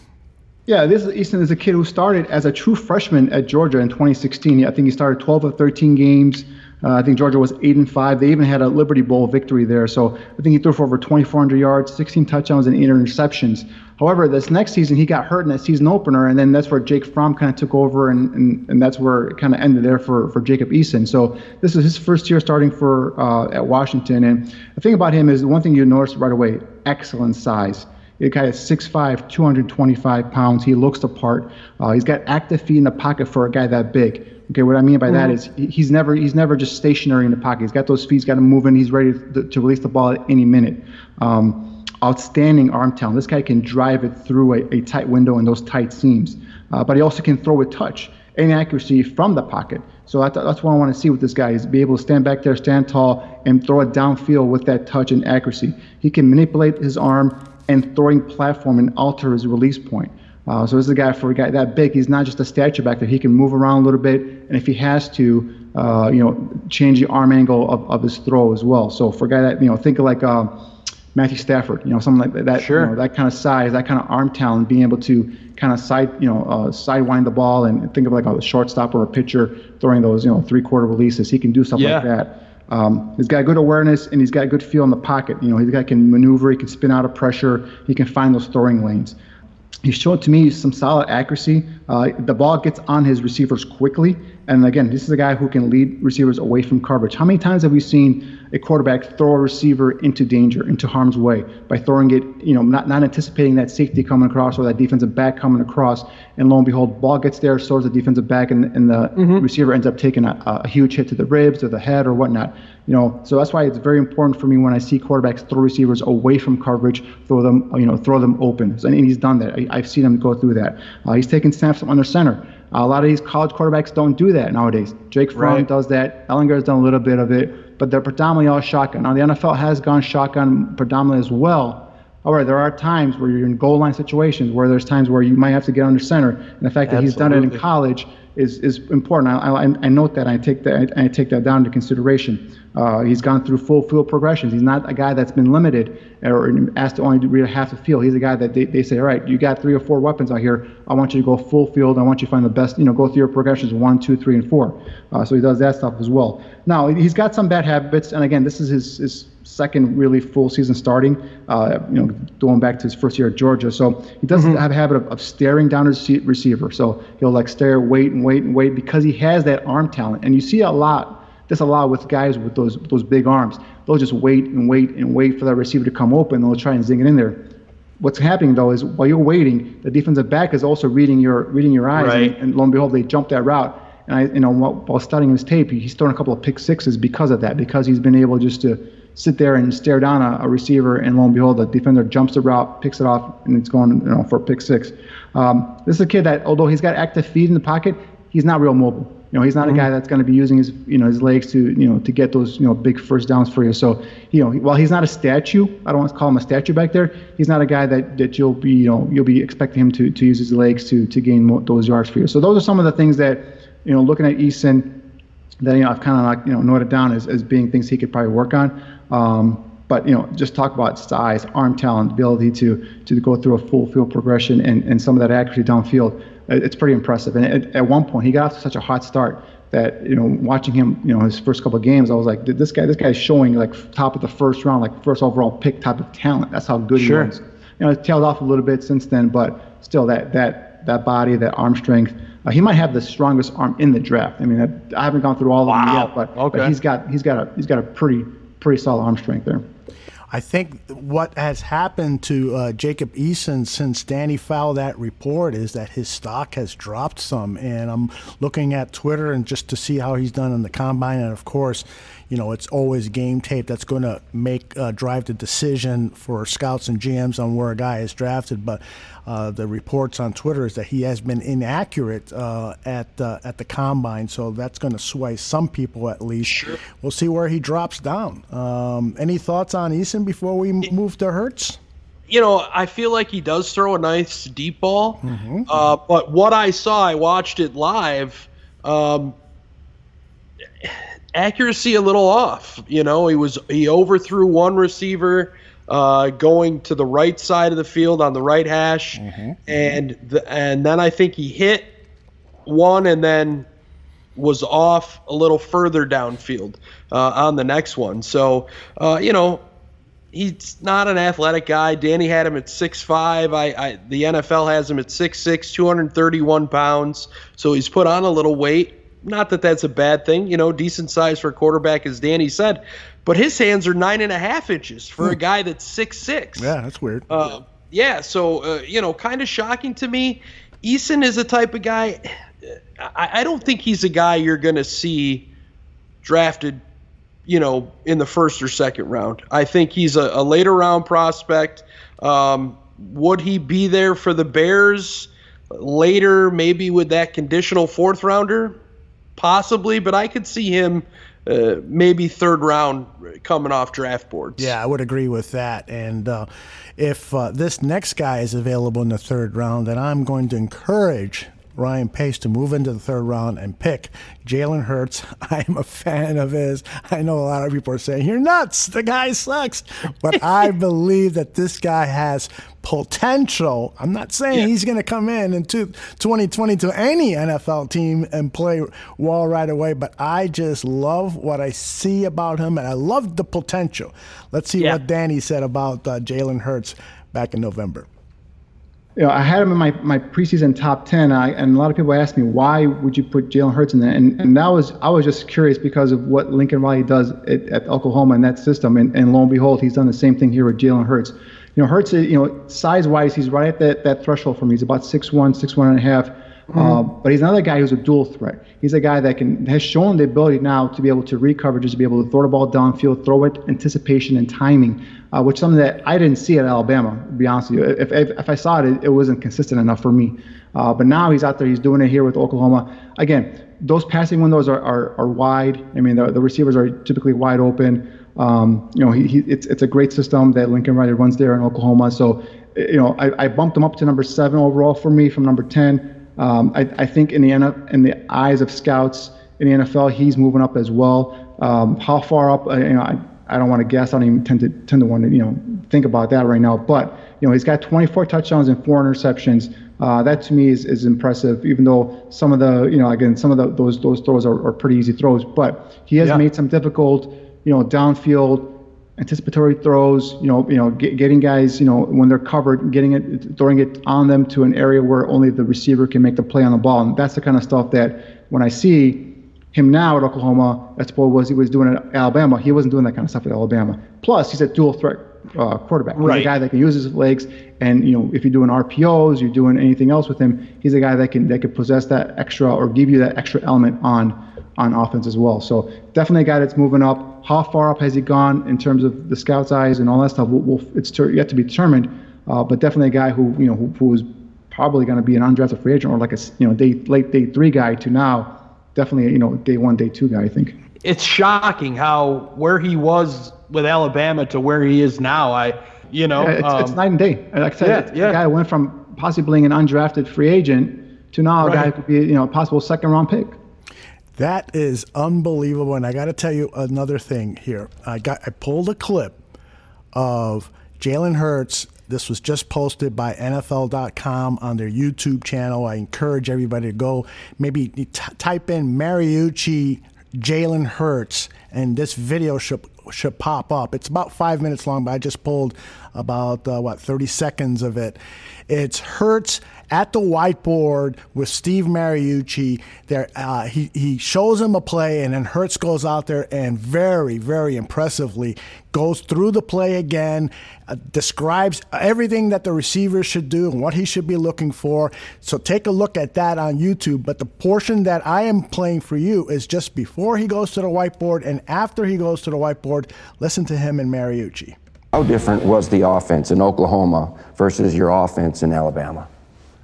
Yeah, Eason is a kid who started as a true freshman at Georgia in 2016. I think he started 12 of 13 games. I think Georgia was 8-5. They even had a Liberty Bowl victory there. So I think he threw for over 2,400 yards, 16 touchdowns, and 8 interceptions. However, this next season, he got hurt in that season opener, and then that's where Jake Fromm kind of took over, and that's where it kind of ended there for Jacob Eason. So this is his first year starting for at Washington. And the thing about him is, one thing you notice right away, excellent size. The guy is 6'5", 225 pounds. He looks the part. He's got active feet in the pocket for a guy that big. Okay, what I mean by that is he's never just stationary in the pocket. He's got those feet. He's got him moving. He's ready to release the ball at any minute. Outstanding arm talent. This guy can drive it through a tight window and those tight seams. But he also can throw with touch and accuracy from the pocket. So that's what I want to see with this guy, is be able to stand back there, stand tall, and throw it downfield with that touch and accuracy. He can manipulate his arm and throwing platform and alter his release point. So this is a guy, for a guy that big, he's not just a stature back there. He can move around a little bit, and if he has to, change the arm angle of his throw as well. So for a guy that, think of like Matthew Stafford, something like that. Sure. That kind of size, that kind of arm talent, being able to kind of sidewind the ball, and think of like a shortstop or a pitcher throwing those, 3-quarter releases. He can do stuff like that. He's got good awareness, and he's got good feel in the pocket. He's got can maneuver, he can spin out of pressure, he can find those throwing lanes. He showed to me some solid accuracy. The ball gets on his receivers quickly, and again, this is a guy who can lead receivers away from coverage. How many times have we seen a quarterback throw a receiver into danger, into harm's way, by throwing it, not anticipating that safety coming across or that defensive back coming across, and lo and behold, ball gets there, so does the defensive back, and the receiver ends up taking a huge hit to the ribs or the head or whatnot. So that's why it's very important for me when I see quarterbacks throw receivers away from coverage, throw them open. And he's done that. I've seen him go through that. He's taken snaps under center. A lot of these college quarterbacks don't do that nowadays. Jake Fromm does that. Ellinger's done a little bit of it, but they're predominantly all shotgun. Now, the NFL has gone shotgun predominantly as well. However, there are times where you're in goal line situations where there's times where you might have to get under center, and the fact that he's done it in college is important. I note that. I take that down into consideration. He's gone through full field progressions. He's not a guy that's been limited or asked to only read half the field. He's a guy that they say, all right, you got 3 or 4 weapons out here. I want you to go full field. I want you to find the best, go through your progressions 1, 2, 3, and 4. So he does that stuff as well. Now, he's got some bad habits, and again, this is his second really full season starting, going back to his first year at Georgia. So he doesn't have a habit of staring down his receiver. So he'll stare, wait, because he has that arm talent. And you see a lot with guys with those big arms. They'll just wait for that receiver to come open. They'll try and zing it in there. What's happening though is while you're waiting, the defensive back is also reading your eyes, and lo and behold, they jump that route. And while studying his tape, he's thrown a couple of pick sixes because of that, because he's been able just to sit there and stare down a receiver, and lo and behold, the defender jumps the route, picks it off, and it's going for a pick six. This is a kid that, although he's got active feet in the pocket, he's not real mobile. He's not a guy that's going to be using his his legs to get those big first downs for you. So while he's not a statue, I don't want to call him a statue back there. He's not a guy that you'll be expecting him to use his legs to gain those yards for you. So those are some of the things that looking at Eason that I've kind of noted down as being things he could probably work on. But just talk about size, arm talent, ability to go through a full field progression, and some of that accuracy downfield. It's pretty impressive. And at one point, he got off to such a hot start that watching him, his first couple of games, I was like, this guy's showing top of the first round, first overall pick type of talent. That's how good he was. It's tailed off a little bit since then, but still that body, that arm strength. He might have the strongest arm in the draft. I mean, I haven't gone through all of them yet, but he's got a pretty solid arm strength there. I think what has happened to Jacob Eason since Danny filed that report is that his stock has dropped some. And I'm looking at Twitter and just to see how he's done in the combine. And of course, it's always game tape that's going to drive the decision for scouts and GMs on where a guy is drafted. But the reports on Twitter is that he has been inaccurate at the combine, so that's going to sway some people at least. Sure. We'll see where he drops down. Any thoughts on Eason before we move to Hurts? I feel like he does throw a nice deep ball. But what I saw, I watched it live. Accuracy a little off. He overthrew one receiver going to the right side of the field on the right hash, and then I think he hit one and then was off a little further downfield on the next one. So he's not an athletic guy. Danny had him at 6'5". The NFL has him at 6'6", 231 pounds. So he's put on a little weight. Not that that's a bad thing. Decent size for a quarterback, as Danny said. But his hands are 9.5 inches for a guy that's 6'6". Yeah, that's weird. So kind of shocking to me. Eason is a type of guy. I don't think he's a guy you're going to see drafted in the first or second round. I think he's a later round prospect. Would he be there for the Bears later, maybe with that conditional fourth rounder? Possibly, but I could see him maybe third round coming off draft boards. Yeah, I would agree with that. And if this next guy is available in the third round, then I'm going to encourage Ryan Pace to move into the third round and pick Jalen Hurts. I'm a fan of his. I know a lot of people are saying, you're nuts, the guy sucks. But I believe that this guy has potential. I'm not saying he's going to come in 2020 to any NFL team and play well right away, but I just love what I see about him, and I love the potential. Let's see what Danny said about Jalen Hurts back in November. I had him in my preseason top 10, and a lot of people asked me, why would you put Jalen Hurts in there? And I was just curious because of what Lincoln Riley does at Oklahoma in that system, and lo and behold, he's done the same thing here with Jalen Hurts. Hurts, size-wise, he's right at that threshold for me. He's about 6'1", 6'1.5". But he's another guy who's a dual threat. He's a guy that has shown the ability now to be able to read coverages, to be able to throw the ball downfield, throw it, anticipation and timing, which is something that I didn't see at Alabama, to be honest with you. If I saw it, it wasn't consistent enough for me. But now he's out there, he's doing it here with Oklahoma. Again, those passing windows are wide. I mean, the receivers are typically wide open. It's a great system that Lincoln Riley runs there in Oklahoma. So, I bumped him up to number 7 overall for me from number 10. I think in the eyes of scouts in the NFL, he's moving up as well. How far up? I don't want to guess. I don't even tend to want to think about that right now. But he's got 24 touchdowns and 4 interceptions. That to me is impressive. Even though some of those throws are pretty easy throws, but he has made some difficult downfield anticipatory throws, getting guys, when they're covered, throwing it on them to an area where only the receiver can make the play on the ball. And that's the kind of stuff that when I see him now at Oklahoma, that's what he was doing at Alabama. He wasn't doing that kind of stuff at Alabama. Plus, he's a dual threat quarterback. He's a guy that can use his legs, and if you're doing RPOs, you're doing anything else with him, he's a guy that can possess that extra or give you that extra element on offense as well. So definitely a guy that's moving up. How far up has he gone in terms of the scouts' eyes and all that stuff? It's yet to be determined. But definitely a guy who is probably going to be an undrafted free agent or like a late day 3 guy to now definitely day 1, day 2 guy. I think it's shocking where he was with Alabama to where he is now. It's night and day. Like I said, the guy went from possibly being an undrafted free agent to now a guy who could be a possible second round pick. That is unbelievable, and I got to tell you another thing here. I pulled a clip of Jalen Hurts. This was just posted by NFL.com on their YouTube channel. I encourage everybody to go maybe type in Mariucci Jalen Hurts, and this video should pop up. It's about 5 minutes long, but I just pulled about 30 seconds of it. It's Hurts at the whiteboard with Steve Mariucci. There, he shows him a play, and then Hurts goes out there and very, very impressively goes through the play again, describes everything that the receiver should do and what he should be looking for. So take a look at that on YouTube. But the portion that I am playing for you is just before he goes to the whiteboard and after he goes to the whiteboard. Listen to him and Mariucci. How different was the offense in Oklahoma versus your offense in Alabama?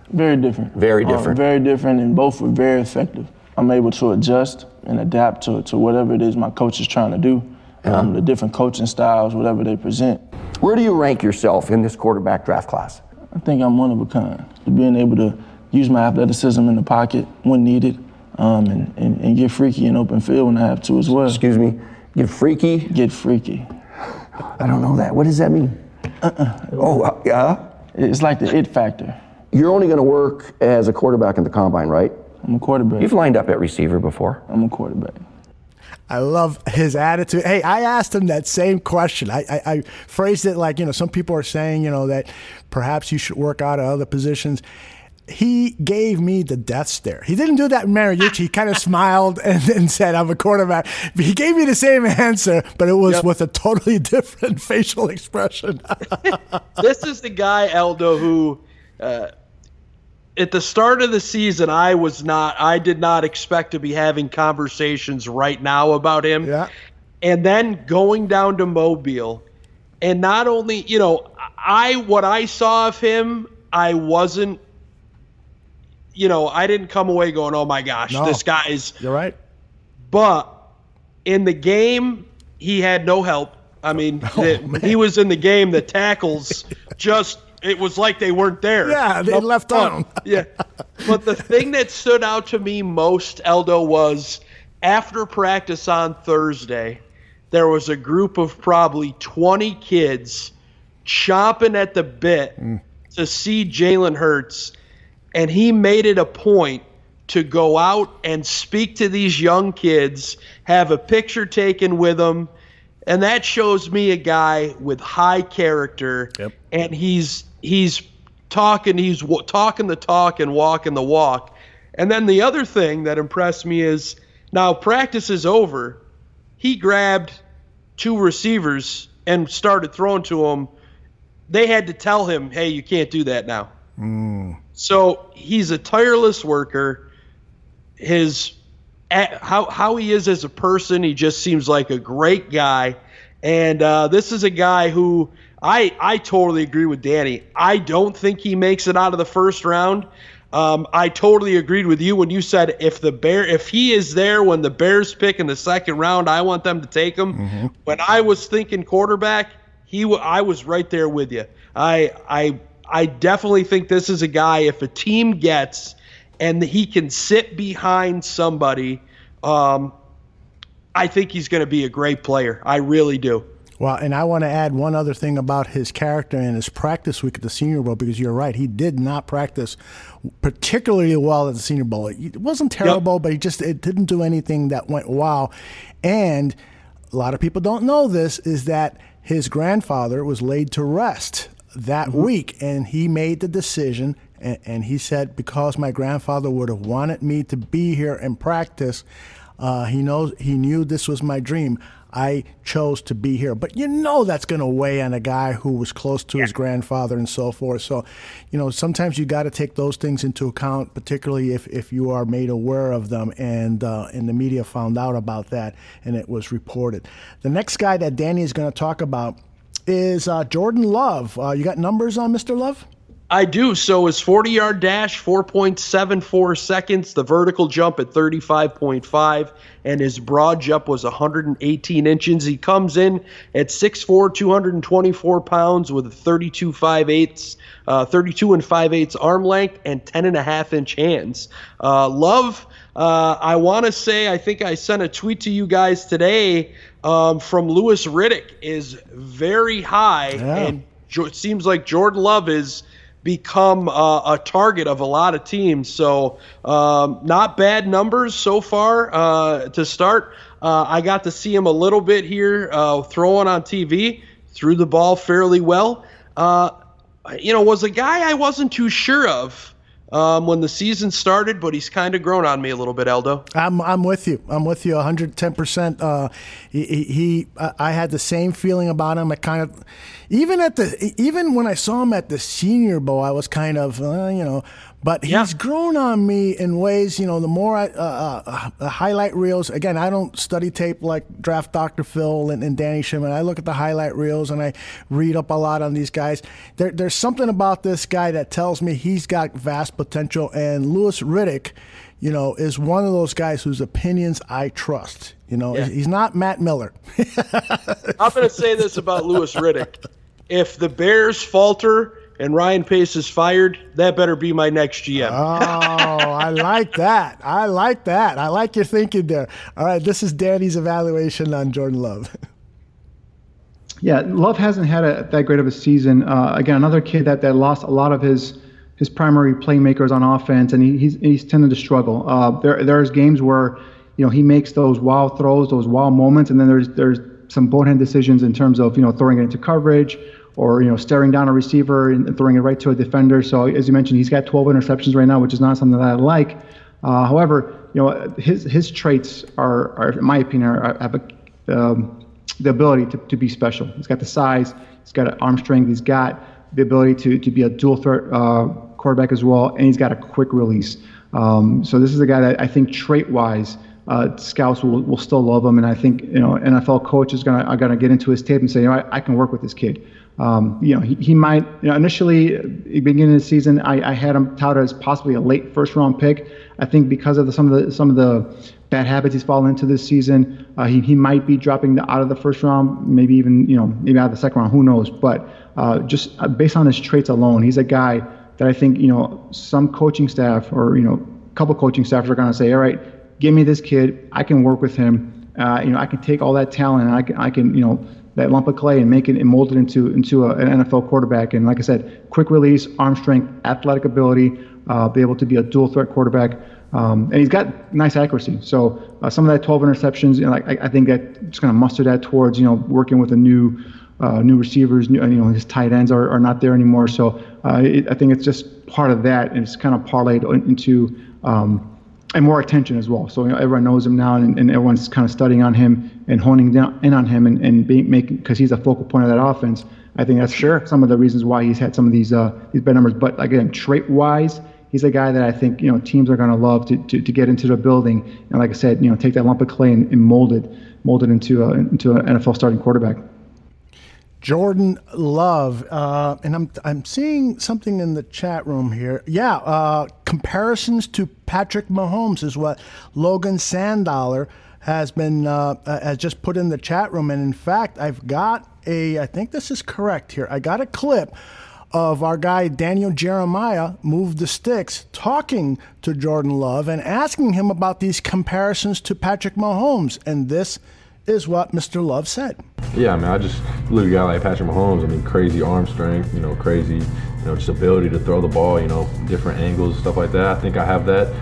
Very different. Very different. Very different, and both were very effective. I'm able to adjust and adapt to whatever it is my coach is trying to do, the different coaching styles, whatever they present. Where do you rank yourself in this quarterback draft class? I think I'm one of a kind. Being able to use my athleticism in the pocket when needed, and get freaky in open field when I have to as well. Excuse me, get freaky? Get freaky. I don't know that. What does that mean? Yeah? It's like the it factor. You're only going to work as a quarterback in the combine, right? I'm a quarterback. You've lined up at receiver before. I'm a quarterback. I love his attitude. Hey, I asked him that same question. I phrased it like, some people are saying, that perhaps you should work out at other positions. He gave me the death stare. He didn't do that in Mariucci. He kind of smiled and then said, I'm a quarterback. But he gave me the same answer, but it was with a totally different facial expression. This is the guy, Aldo, who at the start of the season, I did not expect to be having conversations right now about him. Yeah. And then going down to Mobile, and not only, what I saw of him, I wasn't, I didn't come away going, oh my gosh, this guy's. You're right. But in the game, he had no help. I mean, he was in the game. The tackles it was like they weren't there. Yeah, they left on. Yeah. But the thing that stood out to me most, Aldo, was after practice on Thursday, there was a group of probably 20 kids chomping at the bit to see Jalen Hurts. And he made it a point to go out and speak to these young kids, have a picture taken with them. And that shows me a guy with high character. Yep. And he's talking the talk and walking the walk. And then the other thing that impressed me is now practice is over. He grabbed 2 receivers and started throwing to them. They had to tell him, hey, you can't do that now. So he's a tireless worker. How he is as a person, he just seems like a great guy. And this is a guy who I totally agree with Danny. I don't think he makes it out of the first round. I totally agreed with you when you said if he is there when the Bears pick in the second round, I want them to take him. Mm-hmm. When I was thinking quarterback, I was right there with you. I definitely think this is a guy, if a team gets and he can sit behind somebody, I think he's going to be a great player. I really do. Well, and I want to add one other thing about his character and his practice week at the Senior Bowl, because you're right. He did not practice particularly well at the Senior Bowl. It wasn't terrible, but it didn't do anything that went wow. And a lot of people don't know this, is that his grandfather was laid to rest that week, and he made the decision, and he said, because my grandfather would have wanted me to be here and practice, he knew this was my dream. I chose to be here. But that's going to weigh on a guy who was close to his grandfather and so forth. So, sometimes you got to take those things into account, particularly if you are made aware of them. And the media found out about that, and it was reported. The next guy that Danny is going to talk about is Jordan Love. You got numbers on Mr. Love? I do. So his 40-yard dash, 4.74 seconds. The vertical jump at 35.5. And his broad jump was 118 inches. He comes in at 6'4", 224 pounds with a 32 and 5/8 arm length and 10.5-inch hands. Love, I want to say, I think I sent a tweet to you guys today from Louis Riddick, is very high. Yeah. And it seems like Jordan Love is become a target of a lot of teams. So not bad numbers so far to start. I got to see him a little bit here throwing on TV, threw the ball fairly well. Was a guy I wasn't too sure of when the season started, but he's kind of grown on me a little bit, Aldo. I'm with you. I'm with you 110%. I had the same feeling about him. I kind of, even when I saw him at the Senior Bowl, I was kind of, but he's grown on me in ways, the more the highlight reels, again, I don't study tape like Draft Dr. Phil and Danny Shimon. I look at the highlight reels and I read up a lot on these guys. There's something about this guy that tells me he's got vast potential, and Louis Riddick, is one of those guys whose opinions I trust. He's not Matt Miller. I'm going to say this about Louis Riddick. If the Bears falter and Ryan Pace is fired, that better be my next GM. Oh, I like that. I like your thinking there. All right, this is Danny's evaluation on Jordan Love. Yeah, Love hasn't had that great of a season. Again, another kid that lost a lot of his primary playmakers on offense, and he's tended to struggle. There's games where he makes those wild throws, those wild moments, and then there's some bonehead decisions in terms of throwing it into coverage, or staring down a receiver and throwing it right to a defender. So as you mentioned, he's got 12 interceptions right now, which is not something that I like. However, his traits are, in my opinion, have the ability to be special. He's got the size, he's got an arm strength, he's got the ability to be a dual threat quarterback as well, and he's got a quick release. So this is a guy that I think trait-wise, scouts will still love him, and I think NFL coaches are gonna get into his tape and say, I can work with this kid. He might, initially beginning of the season, I had him touted as possibly a late first round pick. I think because of some of the bad habits he's fallen into this season, he might be dropping out of the first round, maybe even maybe out of the second round. Who knows? But just based on his traits alone, he's a guy that I think some coaching staff or a couple coaching staffs are going to say, all right, give me this kid. I can work with him. I can take all that talent and I can that lump of clay and make it and mold it into an NFL quarterback. And like I said, quick release, arm strength, athletic ability, be able to be a dual threat quarterback. And he's got nice accuracy. So some of that 12 interceptions, I think that just going to muster that towards, working with a new receivers, his tight ends are not there anymore. So I think it's just part of that. And it's kind of parlayed into, and more attention as well. So everyone knows him now, and everyone's kind of studying on him and honing down in on him and making, because he's a focal point of that offense. I think that's some of the reasons why he's had some of these bad numbers. But again, trait-wise, he's a guy that I think teams are going to love to get into the building. And like I said, take that lump of clay and mold it into an NFL starting quarterback. Jordan Love, and I'm seeing something in the chat room here. Yeah, comparisons to Patrick Mahomes is what Logan Sandollar has just put in the chat room. And in fact, I've got I think this is correct here. I got a clip of our guy Daniel Jeremiah, Move the Sticks, talking to Jordan Love and asking him about these comparisons to Patrick Mahomes. And this is what Mr. Love said. Yeah, I just look at a guy like Patrick Mahomes. Crazy arm strength, crazy, just ability to throw the ball, different angles, stuff like that. I think I have that.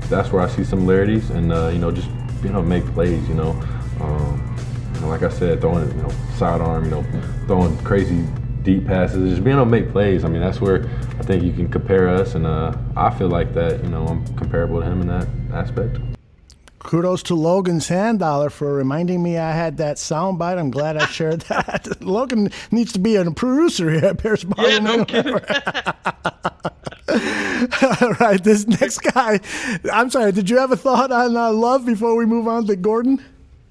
That's where I see similarities, and just being able to make plays. Like I said, throwing sidearm, throwing crazy deep passes, just being able to make plays. That's where I think you can compare us, and I feel like that. I'm comparable to him in that aspect. Kudos to Logan Sandollar for reminding me I had that soundbite. I'm glad I shared that. Logan needs to be a producer here at Bears Barroom. Yeah, no kidding. All right, this next guy. I'm sorry, did you have a thought on Love before we move on to Gordon?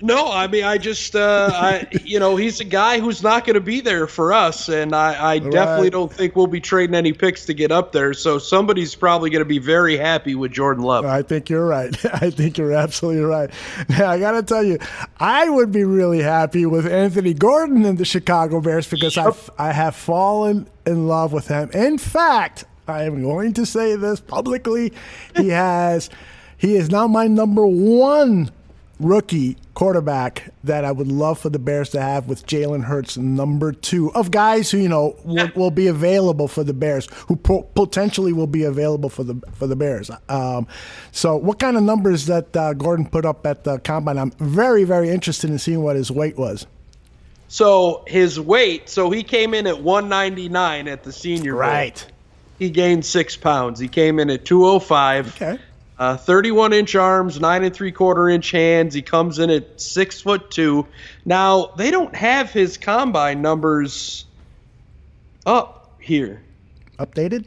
No, I just, he's a guy who's not going to be there for us, and I definitely don't think we'll be trading any picks to get up there. So somebody's probably going to be very happy with Jordan Love. I think you're right. I think you're absolutely right. Now, I got to tell you, I would be really happy with Anthony Gordon in the Chicago Bears because I have fallen in love with him. In fact, I am going to say this publicly. He is now my number one rookie quarterback that I would love for the Bears to have, with Jalen Hurts number 2 of guys who will be available for the Bears, who potentially will be available for the Bears. So what kind of numbers that Gordon put up at the combine? I'm very, very interested in seeing what his weight was. So his weight, so he came in at 199 at the Senior Bowl. Right. He gained 6 pounds. He came in at 205. Okay. 31-inch arms, 9 3/4-inch hands. He comes in at 6'2". Now, they don't have his combine numbers up here. Updated?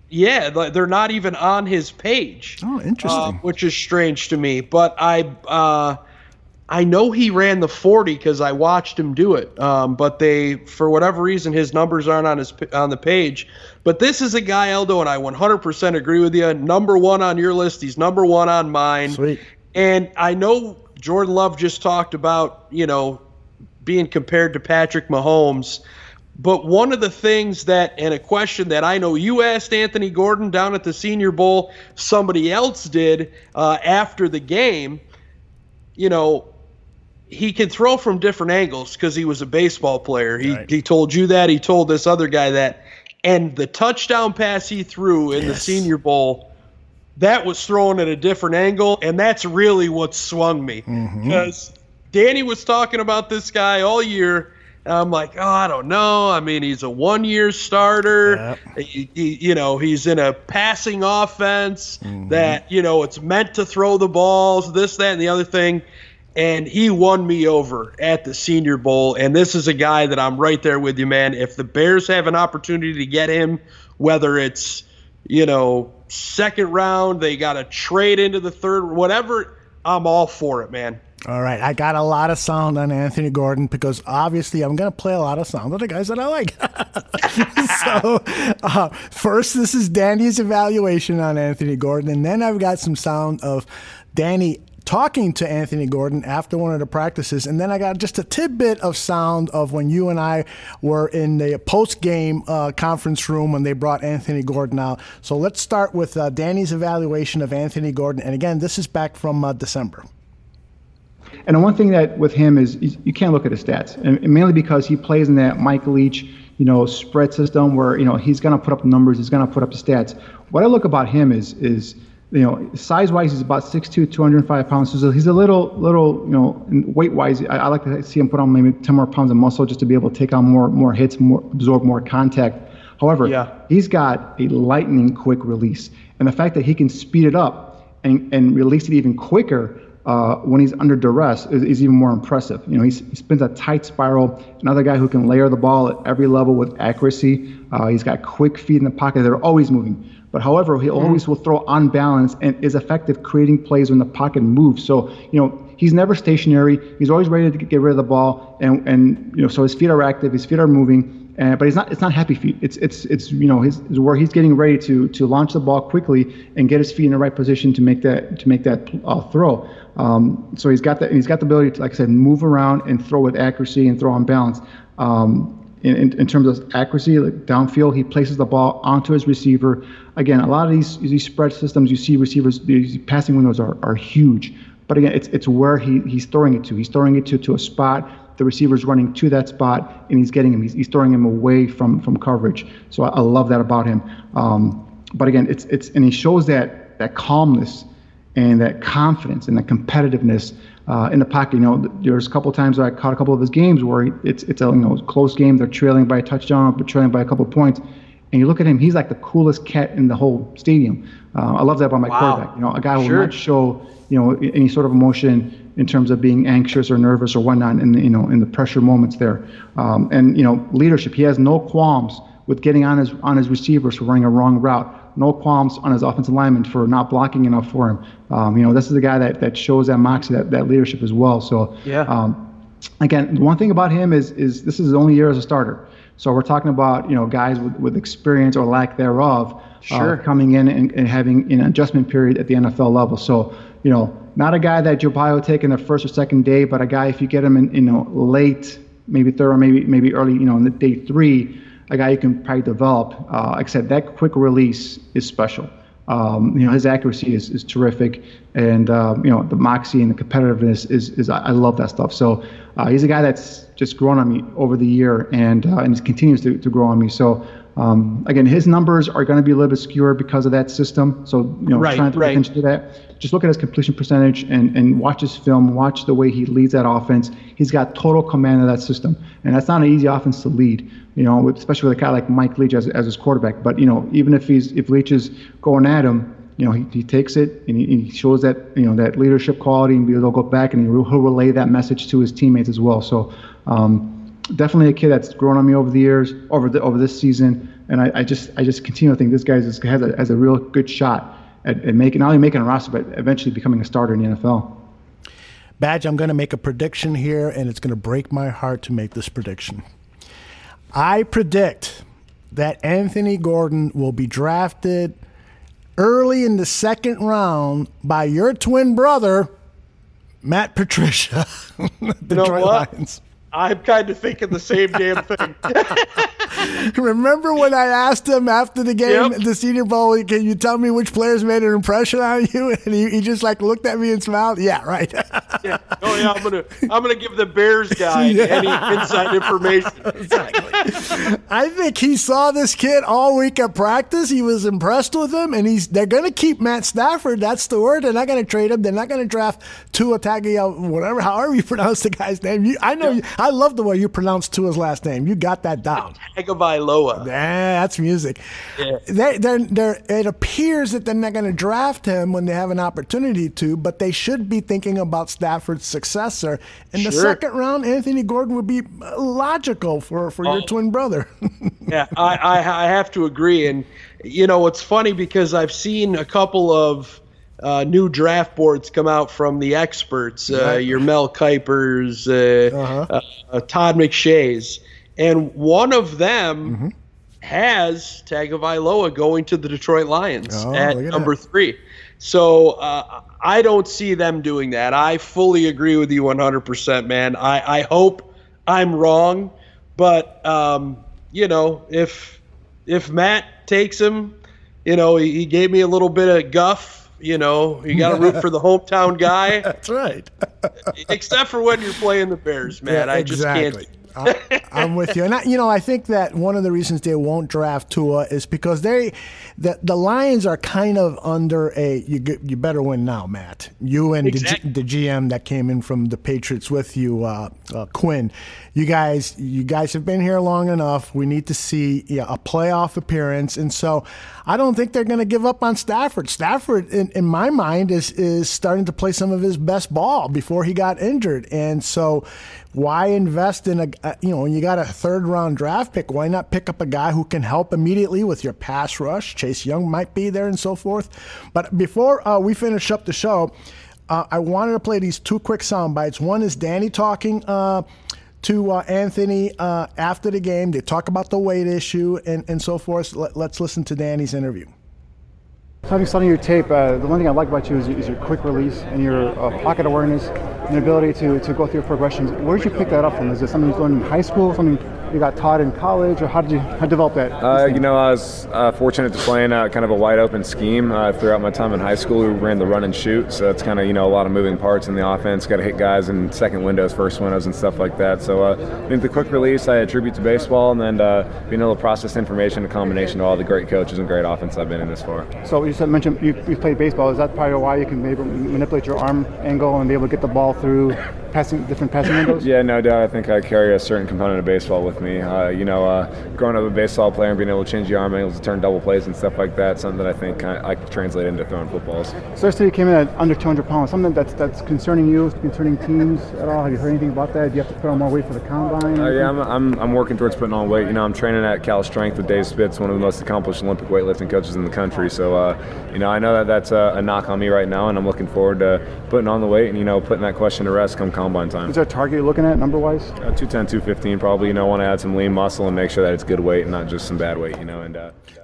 Yeah, they're not even on his page. Oh, interesting. Which is strange to me. But I know he ran the 40 because I watched him do it. But for whatever reason, his numbers aren't on the page. But this is a guy, Aldo, and I 100% agree with you. Number 1 on your list. He's number 1 on mine. Sweet. And I know Jordan Love just talked about, being compared to Patrick Mahomes. But one of the things and a question that I know you asked Anthony Gordon down at the Senior Bowl, somebody else did after the game, he can throw from different angles because he was a baseball player. He told you that. He told this other guy that. And the touchdown pass he threw in the Senior Bowl, that was thrown at a different angle, and that's really what swung me. Because Danny was talking about this guy all year, and I'm like, I don't know. I mean, he's a 1-year starter. Yep. He's in a passing offense that, it's meant to throw the balls, this, that, and the other thing. And he won me over at the Senior Bowl. And this is a guy that I'm right there with you, man. If the Bears have an opportunity to get him, whether it's, second round, they got to trade into the third, whatever, I'm all for it, man. All right. I got a lot of sound on Anthony Gordon because obviously I'm going to play a lot of sound of the guys that I like. So first, this is Danny's evaluation on Anthony Gordon. And then I've got some sound of Danny talking to Anthony Gordon after one of the practices. And then I got just a tidbit of sound of when you and I were in the post-game conference room when they brought Anthony Gordon out. So let's start with Danny's evaluation of Anthony Gordon. And again, this is back from December. And the one thing that with him is you can't look at his stats, and mainly because he plays in that Mike Leach, spread system where, he's going to put up the numbers, he's going to put up the stats. What I look about him is size-wise, he's about 6'2", 205 pounds. So he's a little, weight-wise, I like to see him put on maybe 10 more pounds of muscle just to be able to take on more hits, absorb more contact. However, he's got a lightning-quick release. And the fact that he can speed it up and release it even quicker when he's under duress is even more impressive. He spins a tight spiral. Another guy who can layer the ball at every level with accuracy. He's got quick feet in the pocket. They're always moving. But however, he always will throw on balance and is effective creating plays when the pocket moves. So, he's never stationary. He's always ready to get rid of the ball. And so his feet are active, his feet are moving. But it's not happy feet. It's his where he's getting ready to launch the ball quickly and get his feet in the right position to make that throw. So he's got the ability to, like I said, move around and throw with accuracy and throw on balance. In terms of accuracy, like downfield, he places the ball onto his receiver. Again, a lot of these spread systems, you see receivers, these passing windows are huge. But again, it's where he's throwing it to. He's throwing it to a spot. The receiver's running to that spot, and he's getting him. He's throwing him away from coverage. So I love that about him. But again, and he shows that calmness and that confidence and that competitiveness in the pocket. There's a couple of times I caught a couple of his games where it's a close game. They're trailing by a touchdown, but trailing by a couple of points. And you look at him, he's like the coolest cat in the whole stadium. I love that about my quarterback. A guy who will not show any sort of emotion in terms of being anxious or nervous or whatnot in the pressure moments there. And leadership. He has no qualms with getting on his receivers for running a wrong route. No qualms on his offensive lineman for not blocking enough for him. This is a guy that shows that moxie, that leadership as well. So again, one thing about him is this is his only year as a starter. So we're talking about guys with experience or lack thereof coming in and having an adjustment period at the NFL level. So not a guy that you'll probably take in the first or second day, but a guy if you get him in late, maybe third or maybe early, in the day 3, a guy you can probably develop. Like I said, that quick release is special. His accuracy is terrific, and the moxie and the competitiveness is I love that stuff. So he's a guy that's just grown on me over the year, and he continues to grow on me. So again, his numbers are going to be a little bit skewed because of that system. So trying to pay attention to that. Just look at his completion percentage and watch his film. Watch the way he leads that offense. He's got total command of that system, and that's not an easy offense to lead. Especially with a guy like Mike Leach as his quarterback. But even if Leach is going at him, he takes it and he shows that that leadership quality, and he'll go back and he'll relay that message to his teammates as well. So definitely a kid that's grown on me over the years, over this season, and I just continue to think this guy has a real good shot at not only making a roster but eventually becoming a starter in the NFL. Badge, I'm going to make a prediction here, and it's going to break my heart to make this prediction. I predict that Anthony Gordon will be drafted early in the second round by your twin brother, Matt Patricia, Detroit Lions. I'm kind of thinking the same damn thing. Remember when I asked him after the game at the Senior Bowl, can you tell me which players made an impression on you? And he just looked at me and smiled. Yeah, right. Yeah. Oh yeah, I'm gonna give the Bears guy any inside information. Exactly. I think he saw this kid all week at practice. He was impressed with him, and they're gonna keep Matt Stafford. That's the word. They're not gonna trade him. They're not gonna draft Tua Tagovailoa, however you pronounce the guy's name. I love the way you pronounce Tua's last name. You got that down. Tagovailoa. That's music. Yeah. It appears that they're not going to draft him when they have an opportunity to, but they should be thinking about Stafford's successor. In the second round, Anthony Gordon would be logical for your twin brother. Yeah, I have to agree. And, it's funny because I've seen a couple of new draft boards come out from the experts, your Mel Kipers, Todd McShay's, and one of them has Tagovailoa going to the Detroit Lions at number 3. So I don't see them doing that. I fully agree with you 100%, man. I hope I'm wrong, but if Matt takes him, he gave me a little bit of guff. You got to root for the hometown guy. That's right. Except for when you're playing the Bears, man. I just can't. I'm with you. And I think that one of the reasons they won't draft Tua is because the Lions are kind of under you better win now, Matt. You and the GM that came in from the Patriots with you, Quinn. You guys have been here long enough. We need to see a playoff appearance. And so I don't think they're going to give up on Stafford. Stafford, in my mind, is starting to play some of his best ball before he got injured. And so why invest in when you got a third-round draft pick, why not pick up a guy who can help immediately with your pass rush? Chase Young might be there and so forth. But before we finish up the show, I wanted to play these 2 quick sound bites. One is Danny talking to Anthony after the game. They talk about the weight issue and so forth. Let's listen to Danny's interview. Having studied your tape, the one thing I like about you is your quick release and your pocket awareness and ability to go through your progressions. Where did you pick that up from? Is it something you learned in high school, something you got taught in college, or how did you develop that? I was fortunate to play in kind of a wide open scheme throughout my time in high school. We ran the run and shoot, so it's kind of a lot of moving parts in the offense. Got to hit guys in second windows, first windows, and stuff like that. So I think the quick release I attribute to baseball, and then being able to process information, a combination of all the great coaches and great offense I've been in this for. So you mentioned you played baseball. Is that part of why you can maybe manipulate your arm angle and be able to get the ball through different passing windows? Yeah, no doubt. I think I carry a certain component of baseball with me. Growing up a baseball player and being able to change your arm angles to turn double plays and stuff like that, something that I think I can translate into throwing footballs. So you came in at under 200 pounds. Something that's concerning you, concerning teams at all? Have you heard anything about that? Do you have to put on more weight for the combine? Yeah, I'm working towards putting on weight. I'm training at Cal Strength with Dave Spitz, one of the most accomplished Olympic weightlifting coaches in the country. So, I know that's a knock on me right now, and I'm looking forward to putting on the weight and, putting that question to rest come combine time. Is there a target you're looking at number-wise? 210, 215 probably. Want to add some lean muscle and make sure that it's good weight and not just some bad weight,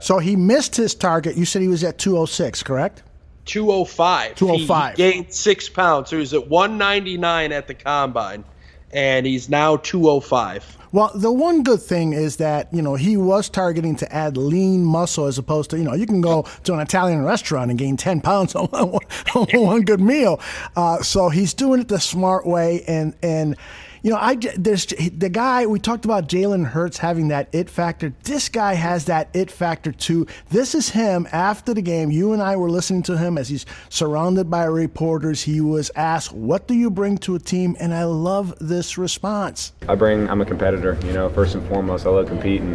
So he missed his target. You said he was at 206, correct? 205. 205. He gained 6 pounds, so he was at 199 at the combine, and he's now 205. Well, the one good thing is that, he was targeting to add lean muscle as opposed to, you can go to an Italian restaurant and gain 10 pounds on one good meal. So he's doing it the smart way. And there's the guy we talked about, Jalen Hurts having that it factor. This guy has that it factor too. This is him after the game. You and I were listening to him as he's surrounded by reporters. He was asked, "What do you bring to a team?" And I love this response. I'm a competitor. First and foremost, I love competing.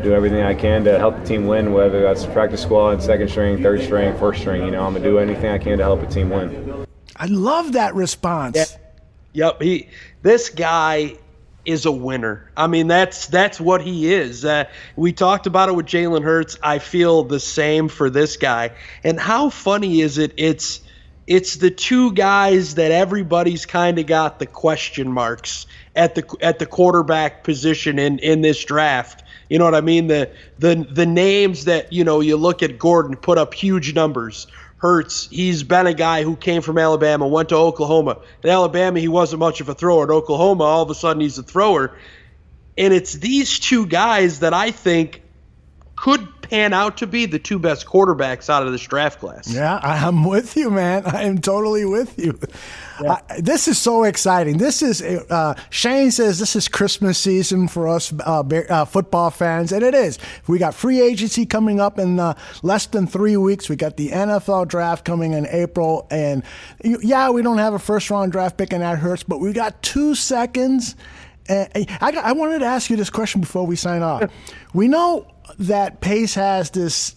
Do everything I can to help the team win, whether that's practice squad, second string, third string, first string. I'm gonna do anything I can to help the team win. I love that response. Yeah. Yep. This guy is a winner. I mean, that's what he is. We talked about it with Jalen Hurts. I feel the same for this guy. And how funny is it? It's the two guys that everybody's kind of got the question marks at the quarterback position in this draft. You know what I mean? The names that, you look at Gordon put up huge numbers. Hurts, he's been a guy who came from Alabama, went to Oklahoma. In Alabama, he wasn't much of a thrower. At Oklahoma, all of a sudden, he's a thrower. And it's these two guys that I think could pan out to be the two best quarterbacks out of this draft class. Yeah, I'm with you, man. I am totally with you. Yeah. This is so exciting. This is Shane says this is Christmas season for us football fans, and it is. We got free agency coming up in less than 3 weeks. We got the NFL draft coming in April, and we don't have a first-round draft pick, and that hurts, but we got 2 seconds. And I wanted to ask you this question before we sign off. We know that Pace has this,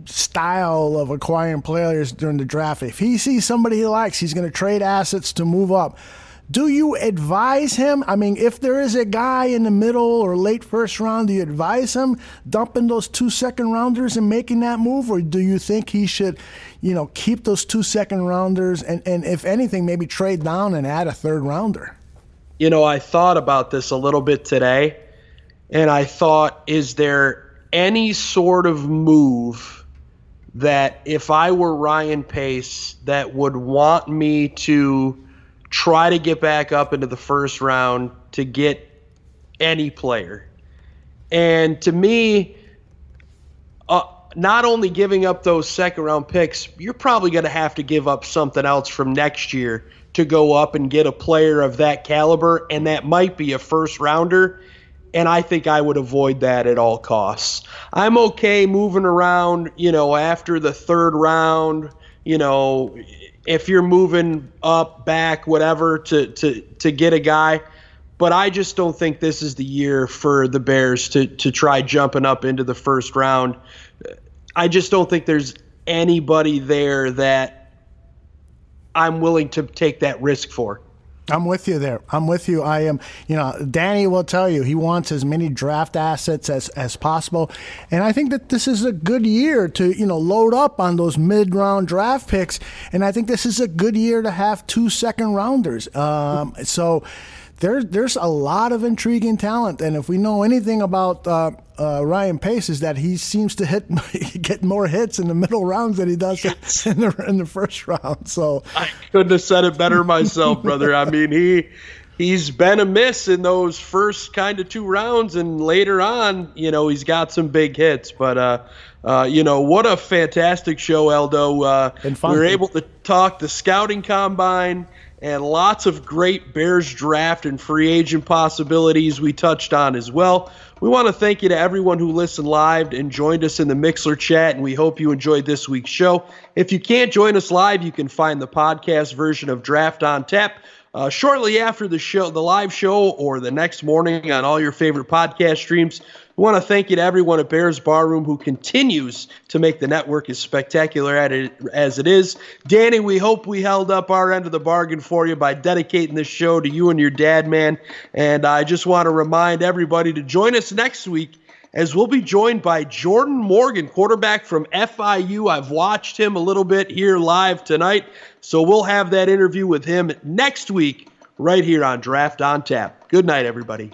style of acquiring players during the draft. If he sees somebody he likes, he's going to trade assets to move up. Do you advise him? I mean, if there is a guy in the middle or late first round, do you advise him dumping those 2 second rounders and making that move? Or do you think he should, keep those 2 second rounders and if anything, maybe trade down and add a third rounder? I thought about this a little bit today, and I thought, is there any sort of move that if I were Ryan Pace that would want me to try to get back up into the first round to get any player? And to me, not only giving up those second round picks, you're probably going to have to give up something else from next year to go up and get a player of that caliber, and that might be a first rounder. And I think I would avoid that at all costs. I'm okay moving around, after the third round, if you're moving up, back, whatever, to get a guy. But I just don't think this is the year for the Bears to try jumping up into the first round. I just don't think there's anybody there that I'm willing to take that risk for. I'm with you there. I'm with you. I am, Danny will tell you he wants as many draft assets as possible. And I think that this is a good year to, load up on those mid-round draft picks. And I think this is a good year to have 2 second rounders. So there's a lot of intriguing talent. And if we know anything about Ryan Pace, is that he seems to get more hits in the middle rounds than he does in the first round. So I couldn't have said it better myself, brother. I mean, he's been a miss in those first kind of 2 rounds, and later on, he's got some big hits. But what a fantastic show, Aldo. We were able to talk the scouting combine and lots of great Bears draft and free agent possibilities we touched on as well. We want to thank you to everyone who listened live and joined us in the Mixler chat, and we hope you enjoyed this week's show. If you can't join us live, you can find the podcast version of Draft on Tap shortly after the live show, or the next morning on all your favorite podcast streams. We want to thank you to everyone at Bears Barroom who continues to make the network as spectacular as it is. Danny, we hope we held up our end of the bargain for you by dedicating this show to you and your dad, man. And I just want to remind everybody to join us next week, as we'll be joined by Jordan Morgan, quarterback from FIU. I've watched him a little bit here live tonight, so we'll have that interview with him next week right here on Draft on Tap. Good night, everybody.